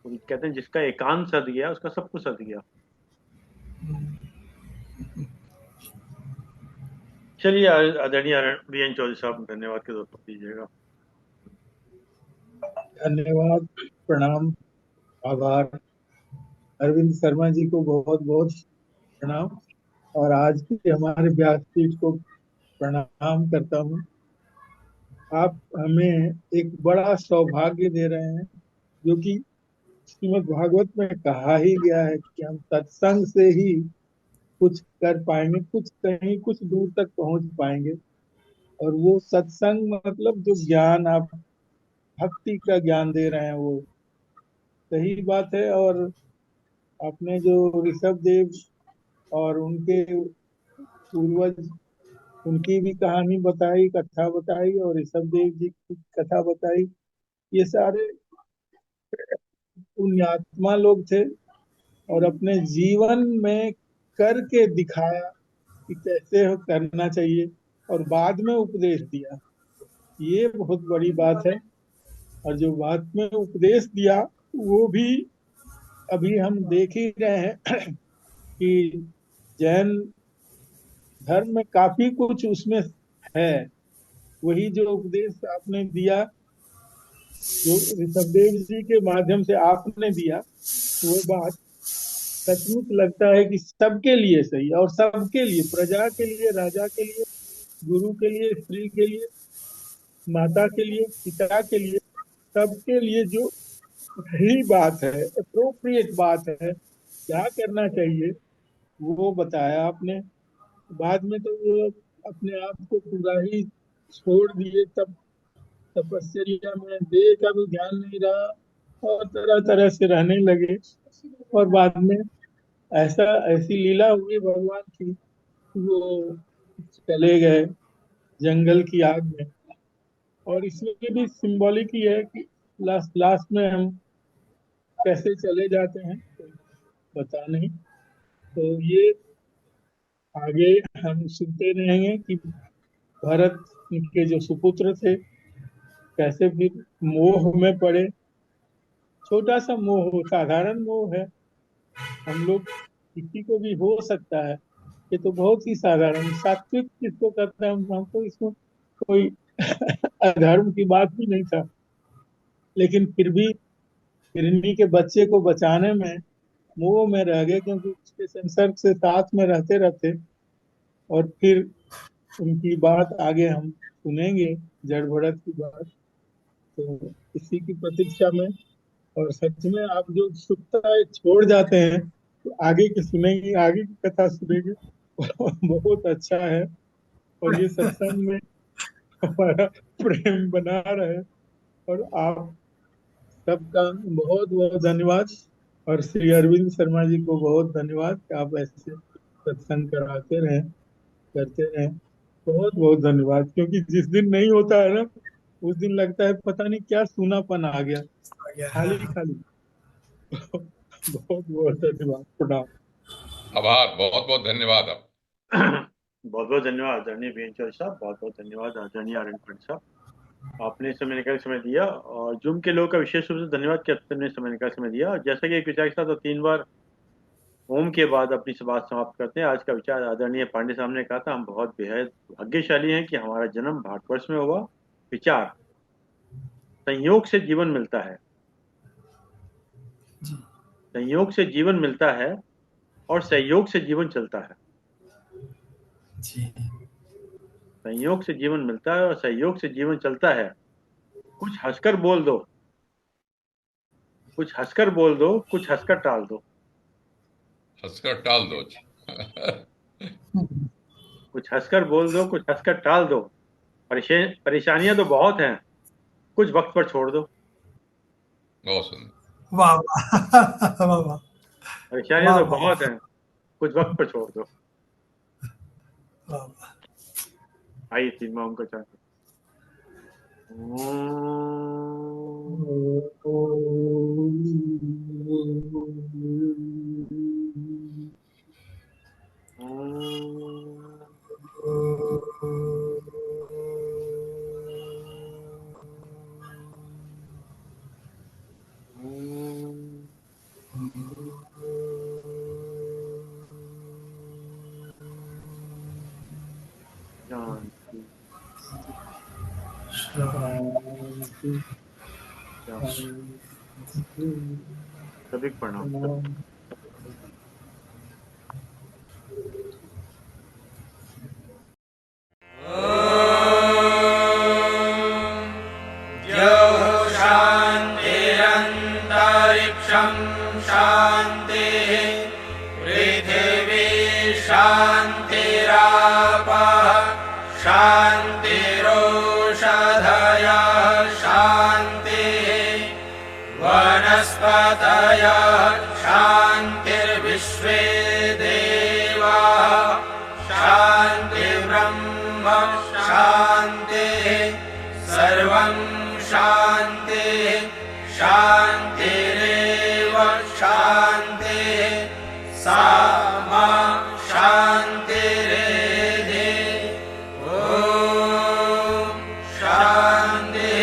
[SPEAKER 1] वो कहते हैं जिसका एकांत सद गया उसका सब कुछ सद गया। चलिए, आदरणीय बीएन चौधरी साहब, धन्यवाद के तौर पर दीजिएगा।
[SPEAKER 5] धन्यवाद, प्रणाम, आभार। अरविंद शर्मा जी को बहुत बहुत प्रणाम, और आज के हमारे व्यासपीठ को प्रणाम करता हूँ। आप हमें एक बड़ा सौभाग्य दे रहे हैं, जो कि श्रीमद् भागवत में कहा ही गया है कि हम सत्संग से ही कुछ कर पाएंगे, कुछ कहीं कुछ दूर तक पहुंच पाएंगे। और वो सत्संग मतलब जो ज्ञान आप भक्ति का ज्ञान दे रहे हैं, वो सही बात है। और आपने जो ऋषभ देव और उनके पूर्वज, उनकी भी कहानी बताई, कथा बताई, और ऋषभ देव जी की कथा बताई, ये सारे पुण्यात्मा लोग थे, और अपने जीवन में करके दिखाया कि कैसे करना चाहिए, और बाद में उपदेश दिया। ये बहुत बड़ी बात है। और जो बाद में उपदेश दिया वो भी अभी हम देख ही रहे हैं कि जैन धर्म में काफी कुछ उसमें है। वही जो उपदेश आपने दिया, जो ऋषभदेव जी के माध्यम से आपने दिया, वो बात सचमुच लगता है कि सबके लिए सही, और सबके लिए, प्रजा के लिए, राजा के लिए, गुरु के लिए, स्त्री के लिए, माता के लिए, पिता के लिए, सबके लिए जो सही बात है, अप्रोप्रिएट बात है, क्या करना चाहिए, वो बताया आपने। बाद में तो वो अपने आप को पूरा ही छोड़ दिए, तब तपस्या में देह का भी ध्यान नहीं रहा और तरह तरह से रहने लगे। और बाद में ऐसी लीला हुई भगवान की, वो चले गए जंगल की आग में। और इसमें भी सिंबॉलिक ही है कि लास्ट लास्ट में हम कैसे चले जाते हैं, तो पता नहीं। तो ये आगे हम सुनते रहेंगे कि भरत के जो सुपुत्र थे कैसे फिर मोह में पड़े। छोटा सा मोह हो, साधारण मोह है, हम लोग किसी को भी हो सकता है। ये तो बहुत ही साधारण सात्विक किसको कहते हैं, हमको इसमें कोई अधर्म की बात भी नहीं था। लेकिन फिर भी हिरनी के बच्चे को बचाने में मोह में रह गए, क्योंकि उसके संसर्ग से साथ में रहते रहते। और फिर उनकी बात आगे हम सुनेंगे, जड़ भरत की बात। तो इसी की प्रतीक्षा में, और सच में आप जो उत्सुकता छोड़ जाते हैं तो आगे की सुनेंगे, आगे की कथा सुनेंगे। बहुत अच्छा है। और ये सत्संग में हमारा प्रेम बना रहे। और आप सबका बहुत बहुत धन्यवाद, और श्री अरविंद शर्मा जी को बहुत धन्यवाद कि आप ऐसे सत्संग कराते रहे, करते रहे। बहुत बहुत धन्यवाद, क्योंकि जिस दिन नहीं होता है ना, उस दिन लगता है पता नहीं क्या सूनापन आ गया, खाली खाली। बहुत बहुत धन्यवाद, प्रणाम।
[SPEAKER 2] आभार, बहुत बहुत धन्यवाद। आप
[SPEAKER 1] बहुत बहुत धन्यवाद आदरणीय बेंचर साहब, बहुत बहुत धन्यवाद आदरणीय आर्यन पंडित साहब, आपने समय निकाल समय दिया। और जूम के लोगों का विशेष रूप से धन्यवाद कि आपने समय निकाल समय दिया। और जैसा कि एक विचार के साथ तो 3 बार ओम के बाद अपनी बात समाप्त करते हैं। आज का विचार आदरणीय पांडे साहब ने कहा था, हम बहुत बेहद भाग्यशाली हैं कि हमारा जन्म भारतवर्ष में हुआ। विचार संयोग से जीवन मिलता है, संयोग से जीवन मिलता है और सहयोग से जीवन चलता है। संयोग से जीवन मिलता है और सहयोग से जीवन चलता है। कुछ हंसकर बोल दो, कुछ हंसकर बोल दो, कुछ हंसकर टाल दो।
[SPEAKER 2] हंसकर टाल दो।
[SPEAKER 1] कुछ हंसकर बोल दो, कुछ हंसकर टाल दो। परेशानियां तो बहुत हैं, कुछ वक्त पर छोड़ दो।
[SPEAKER 2] बहुत सुंदर।
[SPEAKER 3] वाह वाह वाह वाह।
[SPEAKER 1] परेशानियां तो बहुत हैं, कुछ वक्त पर छोड़ दो। आइए 3 माह उनका चाहते। सभी प्रणाम।
[SPEAKER 6] शान्तिरन्तरिक्षं शान्तिः पृथिवी शान्तिरापः शान्तिरोषधयः शान्तिः वनस्पतयः शान्तिर्विश्वे देवाः शान्तिर्ब्रह्म शान्तिः सर्वं शान्तिः शान्तिरेव शान्तिः सा मा शान्तिरेधि। ॐ शान्ति